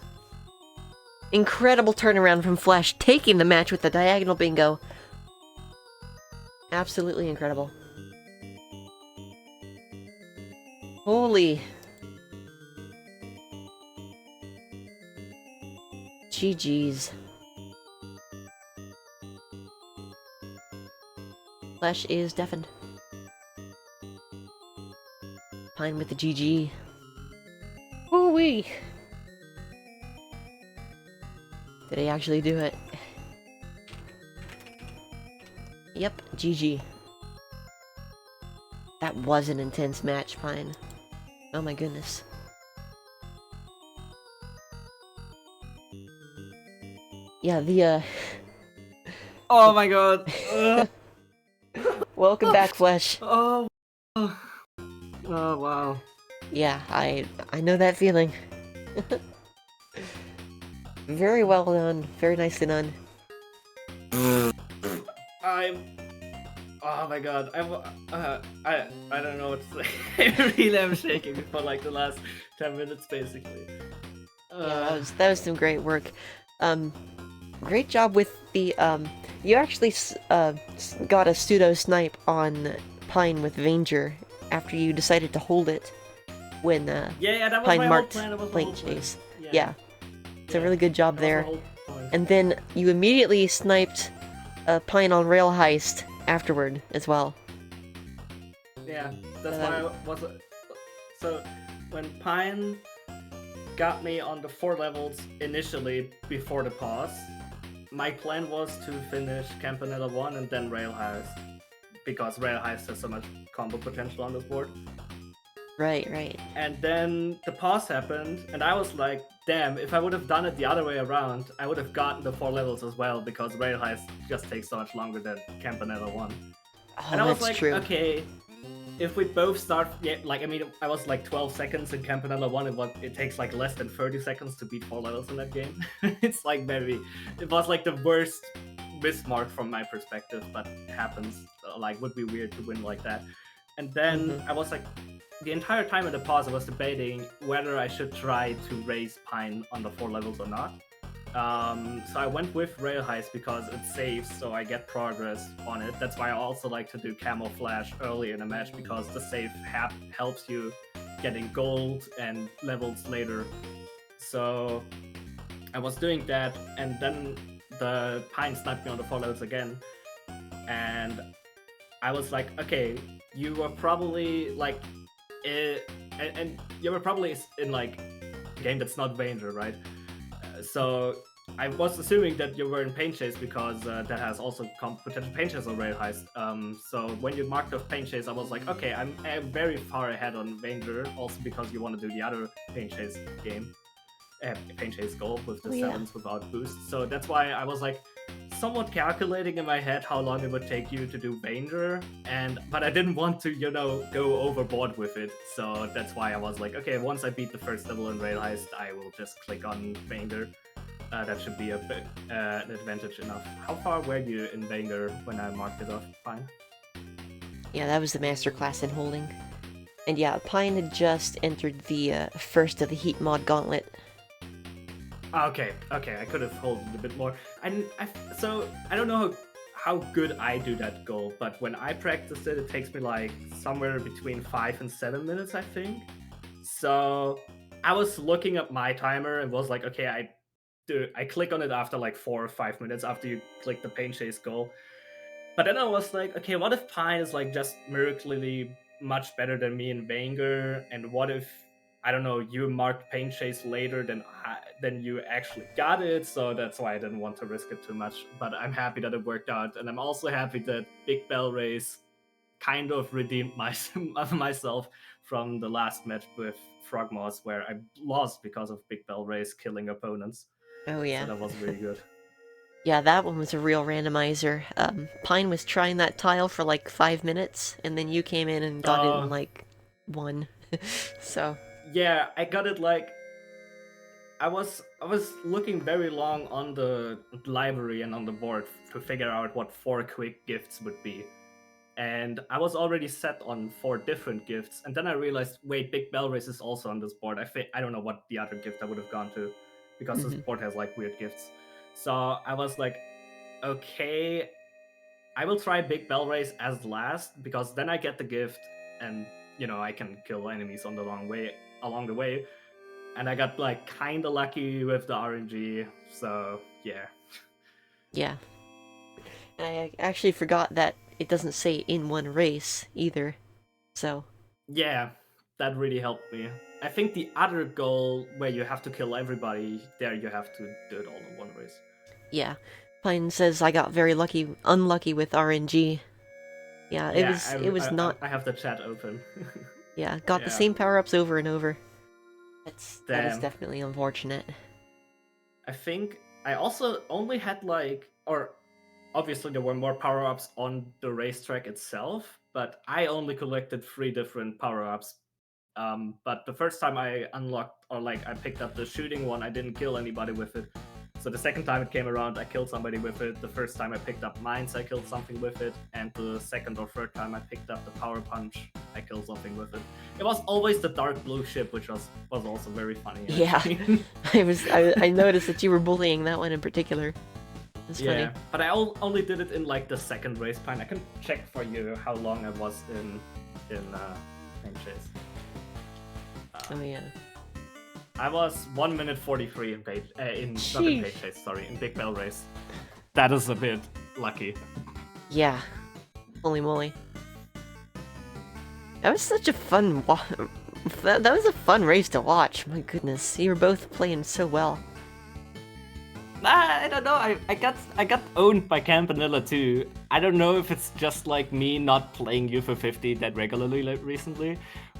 Incredible turnaround from Flesh, taking the match with the diagonal bingo. Absolutely incredible. Holy. GG's. Flesh is deafened. Pine with the GG. Woo-wee! Did he actually do it? Yep, GG. That was an intense match, Pine. Oh my goodness. Yeah, the, Oh my god. Welcome back, Flesh. Oh. Oh wow. Yeah, I know that feeling. Very well done. Very nicely done. Oh my god. I don't know what to say. I really am shaking for like the last 10 minutes basically. Yeah, that was some great work. Great job with the, you actually, got a pseudo snipe on Pine with Vanger after you decided to hold it when, yeah, that was Pine my marked whole plan. That was the Plane whole plan. Chase. Yeah. It's a really good job that was the there. whole point. And then you immediately sniped Pine on Rail Heist afterward as well. Yeah, that's why I was. So when Pine got me on the 4 levels initially before the pause, my plan was to finish Campanella 1 and then Rail Heist, because Rail Heist has so much combo potential on this board. Right, right. And then the pause happened, and I was like, damn, if I would have done it the other way around, I would have gotten the 4 levels as well, because Rail Heist just takes so much longer than Campanella 1. Oh, And I was that's like, true. okay, if we both start, yeah, like, I mean, I was like 12 seconds in Campanella 1, it takes like less than 30 seconds to beat 4 levels in that game. It's like it was like the worst mismark from my perspective, but it happens. Like, would be weird to win like that. And then I was like, the entire time in the pause, I was debating whether I should try to raise Pine on the 4 levels or not. So I went with Rail Heist because it saves, so I get progress on it. That's why I also like to do Camouflage early in a match, because the save helps you getting gold and levels later. So I was doing that, and then the Pine sniped me on the 4 levels again. And I was like, okay, you were probably like, and you were probably in like a game that's not Ranger, right? So I was assuming that you were in Pain Chase, because that has also potential Pain Chase on Rail Heist. So when you marked off Pain Chase, I was like, okay, I'm very far ahead on Ranger, also because you want to do the other Pain Chase game, Pain Chase goal with the 7s without boost. So that's why I was like somewhat calculating in my head how long it would take you to do Ranger, but I didn't want to, go overboard with it. So that's why I was like, okay, once I beat the first level in Rail Heist, I will just click on Vanger. That should be an advantage enough. How far were you in Vanger when I marked it off? Fine. Yeah, that was the masterclass in holding. And yeah, Pine had just entered the first of the Heat Mod Gauntlet. Okay, I could have held it a bit more. So I don't know how good I do that goal, but when I practice it, it takes me like somewhere between 5 and 7 minutes, I think. So I was looking at my timer and was like, okay, I click on it after like 4 or 5 minutes after you click the Pain Chase goal. But then I was like, okay, what if Pine is like just miraculously much better than me in Vanger? And what if, I don't know, you marked Pain Chase later than you actually got it? So that's why I didn't want to risk it too much. But I'm happy that it worked out. And I'm also happy that Big Bell Race kind of redeemed myself from the last match with Frogmoss, where I lost because of Big Bell Race killing opponents. Oh yeah. So that was really good. Yeah, that one was a real randomizer. Pine was trying that tile for like 5 minutes, and then you came in and got it in like 1. So yeah, I got it like I was looking very long on the library and on the board to figure out what 4 quick gifts would be. And I was already set on 4 different gifts, and then I realized, wait, Big Bell Race is also on this board. I don't know what the other gift I would have gone to, because this board has like weird gifts. So I was like, okay, I will try Big Bell Race as last, because then I get the gift, and I can kill enemies on the along the way. And I got like kind of lucky with the RNG, so yeah. Yeah. I actually forgot that it doesn't say in one race either. So, Yeah, that really helped me. I think the other goal where you have to kill everybody, there you have to do it all in one race. yeah. Pine says I got very unlucky with RNG. Yeah, it was not. I have the chat open. Yeah, got the Yeah. same power-ups over and over. That is Damn. definitely unfortunate. I think I also only had or obviously there were more power-ups on the racetrack itself, but I only collected 3 different power-ups. But the first time I unlocked I picked up the shooting one, I didn't kill anybody with it. So the second time it came around, I killed somebody with it. The first time I picked up mines, I killed something with it. And the second or third time I picked up the power punch, I killed something with it. It was always the dark blue ship, which was also very funny. Yeah, I noticed that you were bullying that one in particular. It's Yeah, funny. but I only did it in like the second race plan. I can check for you how long I was in Pain Chase. Oh yeah. I was 1 minute 43 in not in Sheesh. Pain Chase, sorry, in Big Bell Race. That is a bit lucky. Yeah. Holy moly. That was such a fun that was a fun race to watch. My goodness, you were both playing so well. I don't know. I got owned by Campanilla too. I don't know if it's just like me not playing UFO 50 that regularly recently,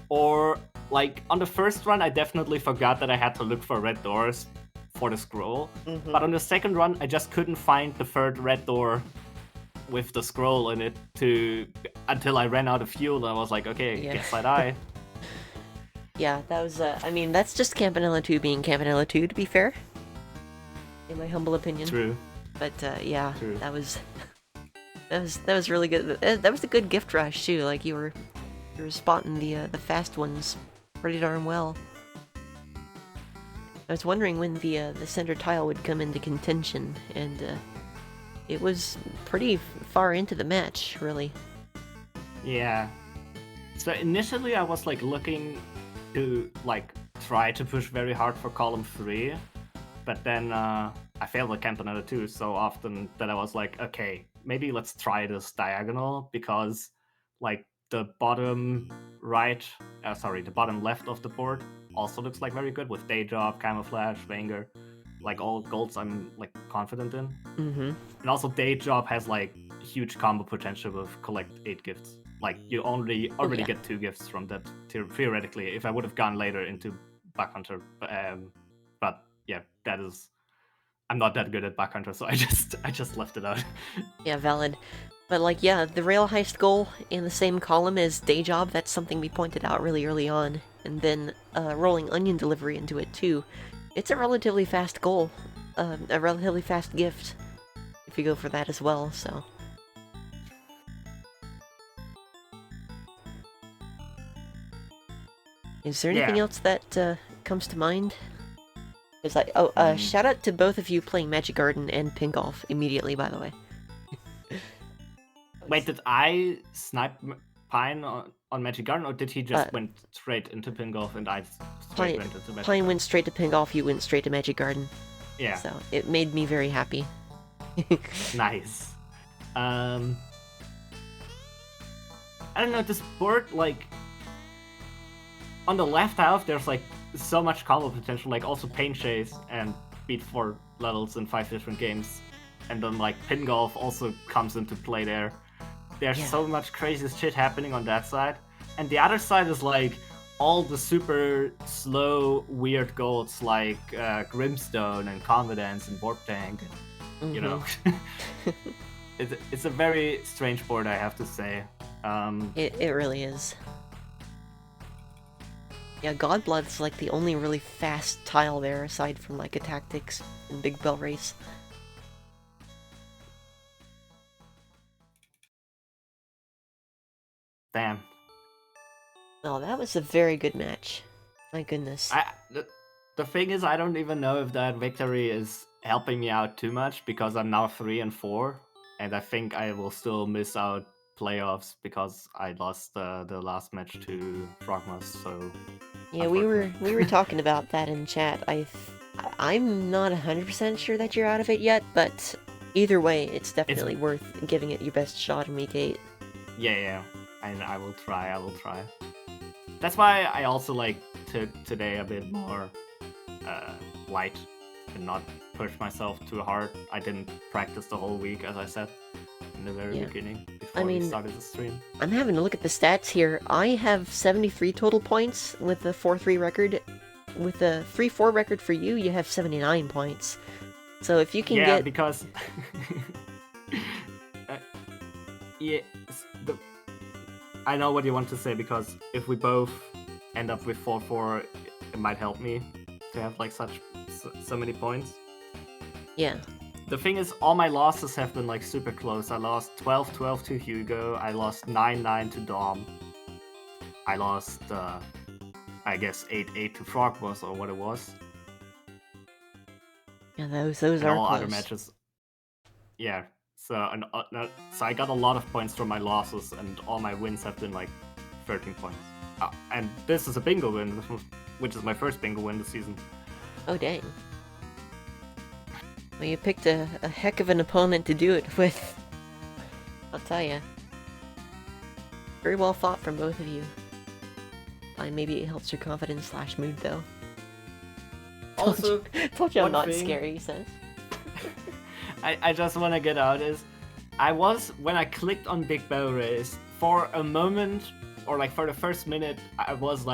or like on the first run I definitely forgot that I had to look for red doors for the scroll. But on the second run I just couldn't find the third red door with the scroll in it until I ran out of fuel. And I was like, okay, Yeah. guess I die. Yeah, that was I mean, that's just Campanilla 2 being Campanilla 2, to be fair. In my humble opinion. True. But yeah, True. that was really good. That was a good gift rush too. Like you were spotting the fast ones pretty darn well. I was wondering when the center tile would come into contention, and it was pretty far into the match, really. Yeah. So initially I was like looking to like try to push very hard for column 3. But then I failed at Campanella 2 so often that I was like, okay, maybe let's try this diagonal, because like the bottom the bottom left of the board also looks like very good with Day Job, Camouflage, Vanger, like all golds I'm like confident in. Mm-hmm. And also Day Job has like huge combo potential with collect 8 gifts. Like you already get 2 gifts from that theoretically if I would have gone later into Buck Hunter. But yeah, I'm not that good at Buck Hunter, so I just left it out. Yeah, valid. But like, yeah, the rail heist goal in the same column as Day Job, that's something we pointed out really early on. And then rolling onion delivery into it too. It's a relatively fast goal. A relatively fast gift. If you go for that as well, so. Is there anything else that comes to mind? It's like, shout out to both of you playing Magic Garden and Pin Golf immediately, by the way. Wait, did I snipe Pine on Magic Garden, or did he just went straight into Pin Golf and I straight went into Magic Garden? Pine went straight to Pin Golf, you went straight to Magic Garden. Yeah. So it made me very happy. Nice. I don't know, this board, like, on the left half, there's like so much combo potential, like also Pain Chase and beat 4 levels in 5 different games. And then like Pin Golf also comes into play there. There's so much crazy shit happening on that side. And the other side is like all the super slow, weird golds like Grimstone and Confidence and Warp Tank. And, you know, it's a very strange board, I have to say. It really is. Yeah, Godblood's like the only really fast tile there, aside from like a Tactics and Big Bell Race. Damn. Oh, that was a very good match. My goodness. The thing is, I don't even know if that victory is helping me out too much, because I'm now 3 and 4, and I think I will still miss out playoffs because I lost the last match to Frogmas. So Yeah, we were talking about that in chat. I'm not 100% sure that you're out of it yet, but either way, it's definitely worth giving it your best shot in week 8. Yeah, and I will try. That's why I also took today a bit more light and not push myself too hard. I didn't practice the whole week, as I said in the very beginning before we started the stream. I'm having to look at the stats here. I have 73 total points with a 4-3 record. With a 3-4 record for you, you have 79 points. So if you can get... because... I know what you want to say, because if we both end up with 4-4, it might help me to have so many points. Yeah. The thing is, all my losses have been super close. I lost 12-12 to Hugo. I lost 9-9 to Dom. I lost, I guess 8-8 to Frogboss, or what it was. Yeah, those and are all close. Other matches. Yeah. So I got a lot of points from my losses, and all my wins have been 13 points. And this is a bingo win, which is my first bingo win this season. Oh dang. Well, you picked a heck of an opponent to do it with. I'll tell ya. Very well fought from both of you. Maybe it helps your confidence / mood, though. Also, told you I'm not scary, he says. I just want to get out is, when I clicked on Big Bell Race, for a moment, or for the first minute, I was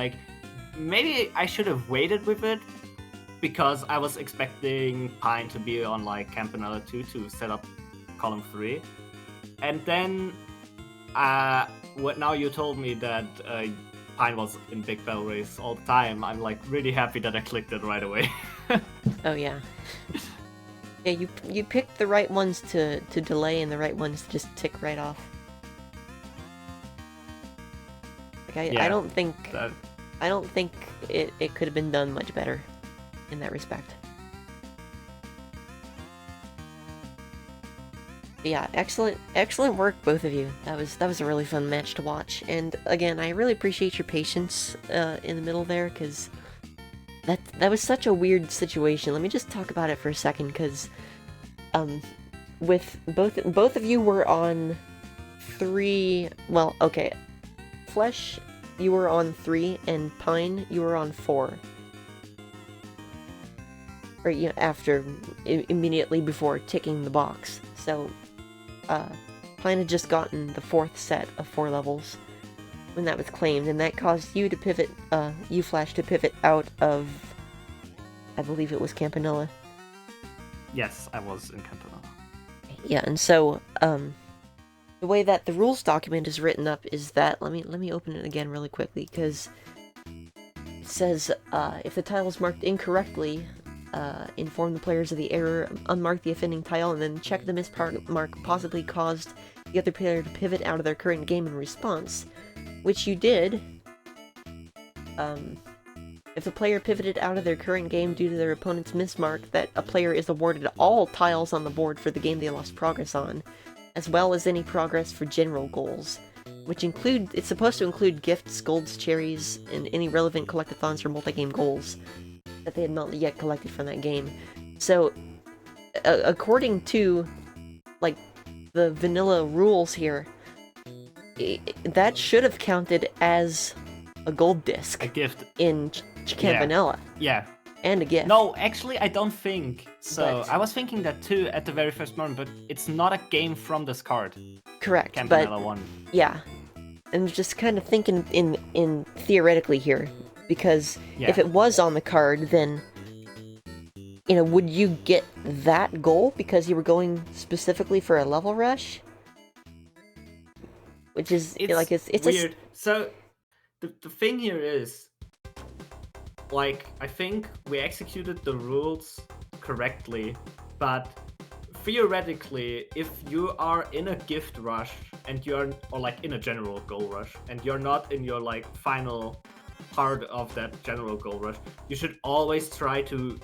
maybe I should have waited with it, because I was expecting Pine to be on Campanella 2 to set up column 3. And then, now you told me that Pine was in Big Bell Race all the time, I'm really happy that I clicked it right away. Oh yeah. Yeah, you picked the right ones to delay and the right ones to just tick right off. I don't think it could have been done much better in that respect. But yeah, excellent work, both of you. That was a really fun match to watch. And again, I really appreciate your patience in the middle there, because that was such a weird situation. Let me just talk about it for a second, because with both of you were on 3. Well, okay, Flesh, you were on 3, and Pine, you were on 4. Or immediately before ticking the box. So Pine had just gotten the 4th set of 4 levels when that was claimed, and that caused you to pivot, Flash to pivot out of, I believe it was Campanella. Yes, I was in Campanella. Yeah, and so the way that the rules document is written up is that, let me open it again really quickly, because it says if the tile is marked incorrectly, inform the players of the error, unmark the offending tile, and then check the mismark possibly caused the other player to pivot out of their current game in response, which you did. If the player pivoted out of their current game due to their opponent's mismark, that a player is awarded all tiles on the board for the game they lost progress on, as well as any progress for general goals, which it's supposed to include gifts, golds, cherries, and any relevant collectathons or multi-game goals that they had not yet collected from that game. So, according to, the vanilla rules here, that should have counted as a gold disc. A gift. In Campanella. Yeah. And a gift. No, actually, I don't think so. But, I was thinking that too at the very first moment, but it's not a game from this card. Correct. Campanella 1. Yeah. I'm just kind of thinking in theoretically here, because if it was on the card, then, would you get that goal because you were going specifically for a level rush? Which is, it's weird. So, the thing here is, I think we executed the rules correctly, but theoretically, if you are in a gift rush, and you're, or in a general goal rush, and you're not in your, final part of that general goal rush, you should always try to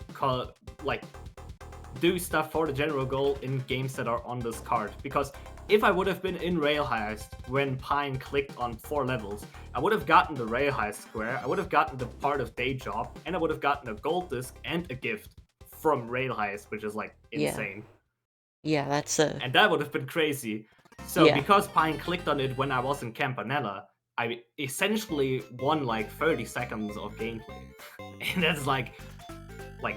do stuff for the general goal in games that are on this card. Because if I would have been in Rail Heist when Pine clicked on 4 levels, I would have gotten the Rail Heist square, I would have gotten the part of Day Job, and I would have gotten a gold disc and a gift from Rail Heist, which is like insane. Yeah, that's And that would have been crazy. So Yeah. because Pine clicked on it when I was in Campanella, I essentially won like 30 seconds of gameplay. And that's like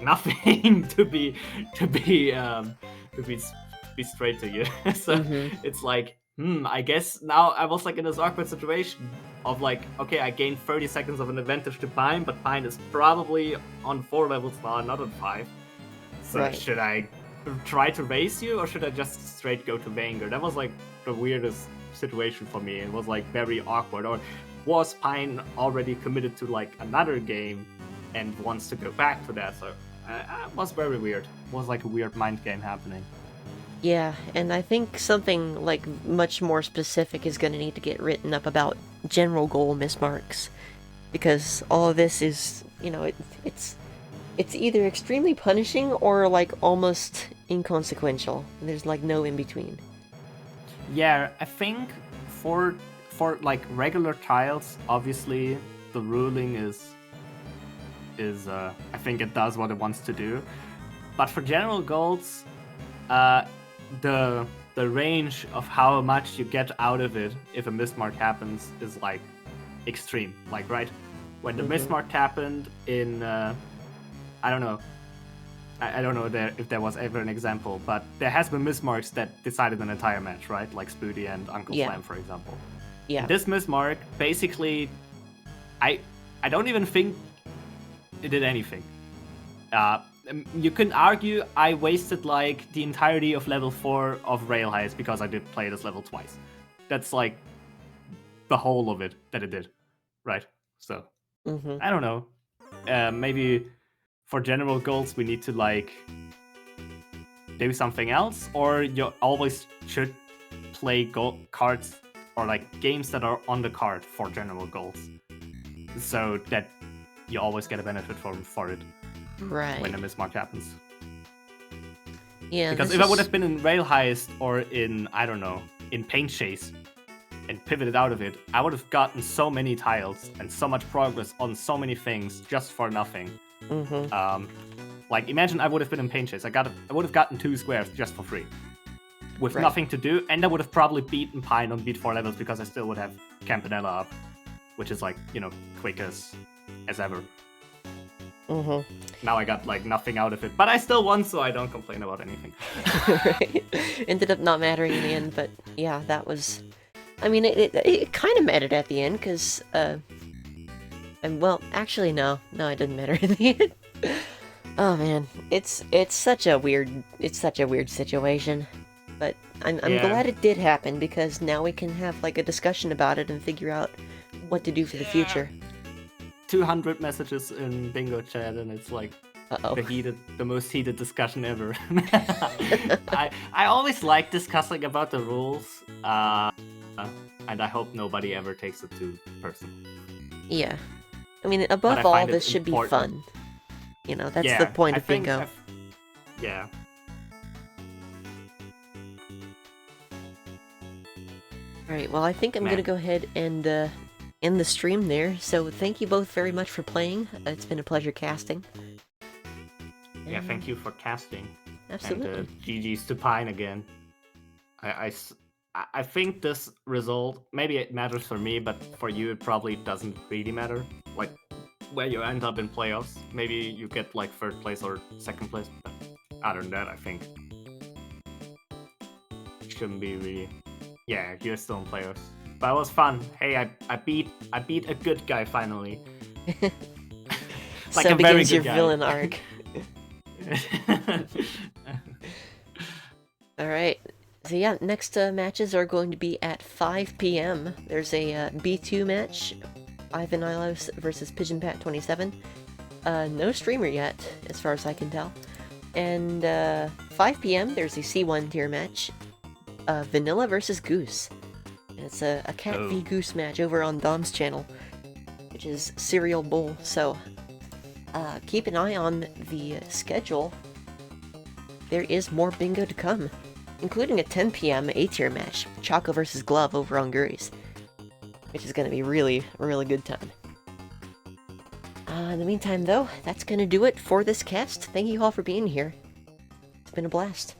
nothing to be straight to you. So it's like, I guess now I was like in this awkward situation of like, okay, I gained 30 seconds of an advantage to Pine, but Pine is probably on 4 levels now, not on 5. So Right. should I try to race you, or should I just straight go to Vanguard? That was like the weirdest situation for me. It was like very awkward. Or was Pine already committed to like another game and wants to go back to that? So it was very weird. It was like a weird mind game happening. Yeah, and I think something like much more specific is going to need to get written up about general goal mismarks, because all of this is, you know, it's either extremely punishing or like almost inconsequential. There's like no in between. Yeah, I think for like regular trials, obviously the ruling is I think it does what it wants to do. But for general goals, the range of how much you get out of it if a mismark happens is like extreme. Like, right, when the mismark happened in I don't know if there was ever an example, but there has been mismarks that decided an entire match, right? Like Spoody and Uncle Slam, for example. Yeah. And this mismark, basically, I don't even think it did anything. You can argue I wasted like the entirety of level 4 of Rail Heist because I did play this level twice. That's like the whole of it that it did, right? So I don't know. Maybe for general goals we need to like do something else, or you always should play cards or like games that are on the card for general goals, so that you always get a benefit for it. Right. When a mismark happens. Yeah. Because if I would have been in Rail Heist or in, I don't know, in Paint Chase and pivoted out of it, I would have gotten so many tiles and so much progress on so many things just for nothing. Like, imagine I would have been in Paint Chase. I would have gotten 2 squares just for free. With nothing to do, and I would have probably beaten Pine on beat 4 levels because I still would have Campanella up, which is like, you know, quick as ever. Now I got like nothing out of it, but I still won, so I don't complain about anything. Right. Ended up not mattering in the end, but yeah, that was. I mean, it kind of mattered at the end, because and well, actually no, it didn't matter in the end. Oh man, it's such a weird situation, but I'm glad it did happen, because now we can have like a discussion about it and figure out what to do for the future. 200 messages in bingo chat, and it's like the most heated discussion ever. I always like discussing about the rules, and I hope nobody ever takes it too personal. Yeah, I mean, above all, this should be fun. You know, that's the point of bingo. Yeah. Alright, well, I think I'm gonna go ahead and end the stream there. So thank you both very much for playing. It's been a pleasure casting. Yeah, thank you for casting. Absolutely. And GG's to Pine again. I think this result, maybe it matters for me, but for you it probably doesn't really matter. Like, where you end up in playoffs. Maybe you get like 3rd place or 2nd place, but other than that, I think it shouldn't be really. Yeah, you're still in playoffs. But it was fun. Hey, I beat a good guy finally. Like so begins your villain arc. Alright. So yeah, next matches are going to be at 5 p.m. There's a B2 match, Ivan Ilos versus Pigeon Pat 27. No streamer yet, as far as I can tell. And 5 p.m. there's a C1 tier match, Vanilla versus Goose. And it's a Cat v Goose match over on Dom's channel, which is Serial Bull. So keep an eye on the schedule there is more bingo to come, including a 10 p.m. A-tier match, Choco vs. Glove over on Gurries, which is going to be a really good time. In the meantime, though, that's going to do it for this cast. Thank you all for being here. It's been a blast.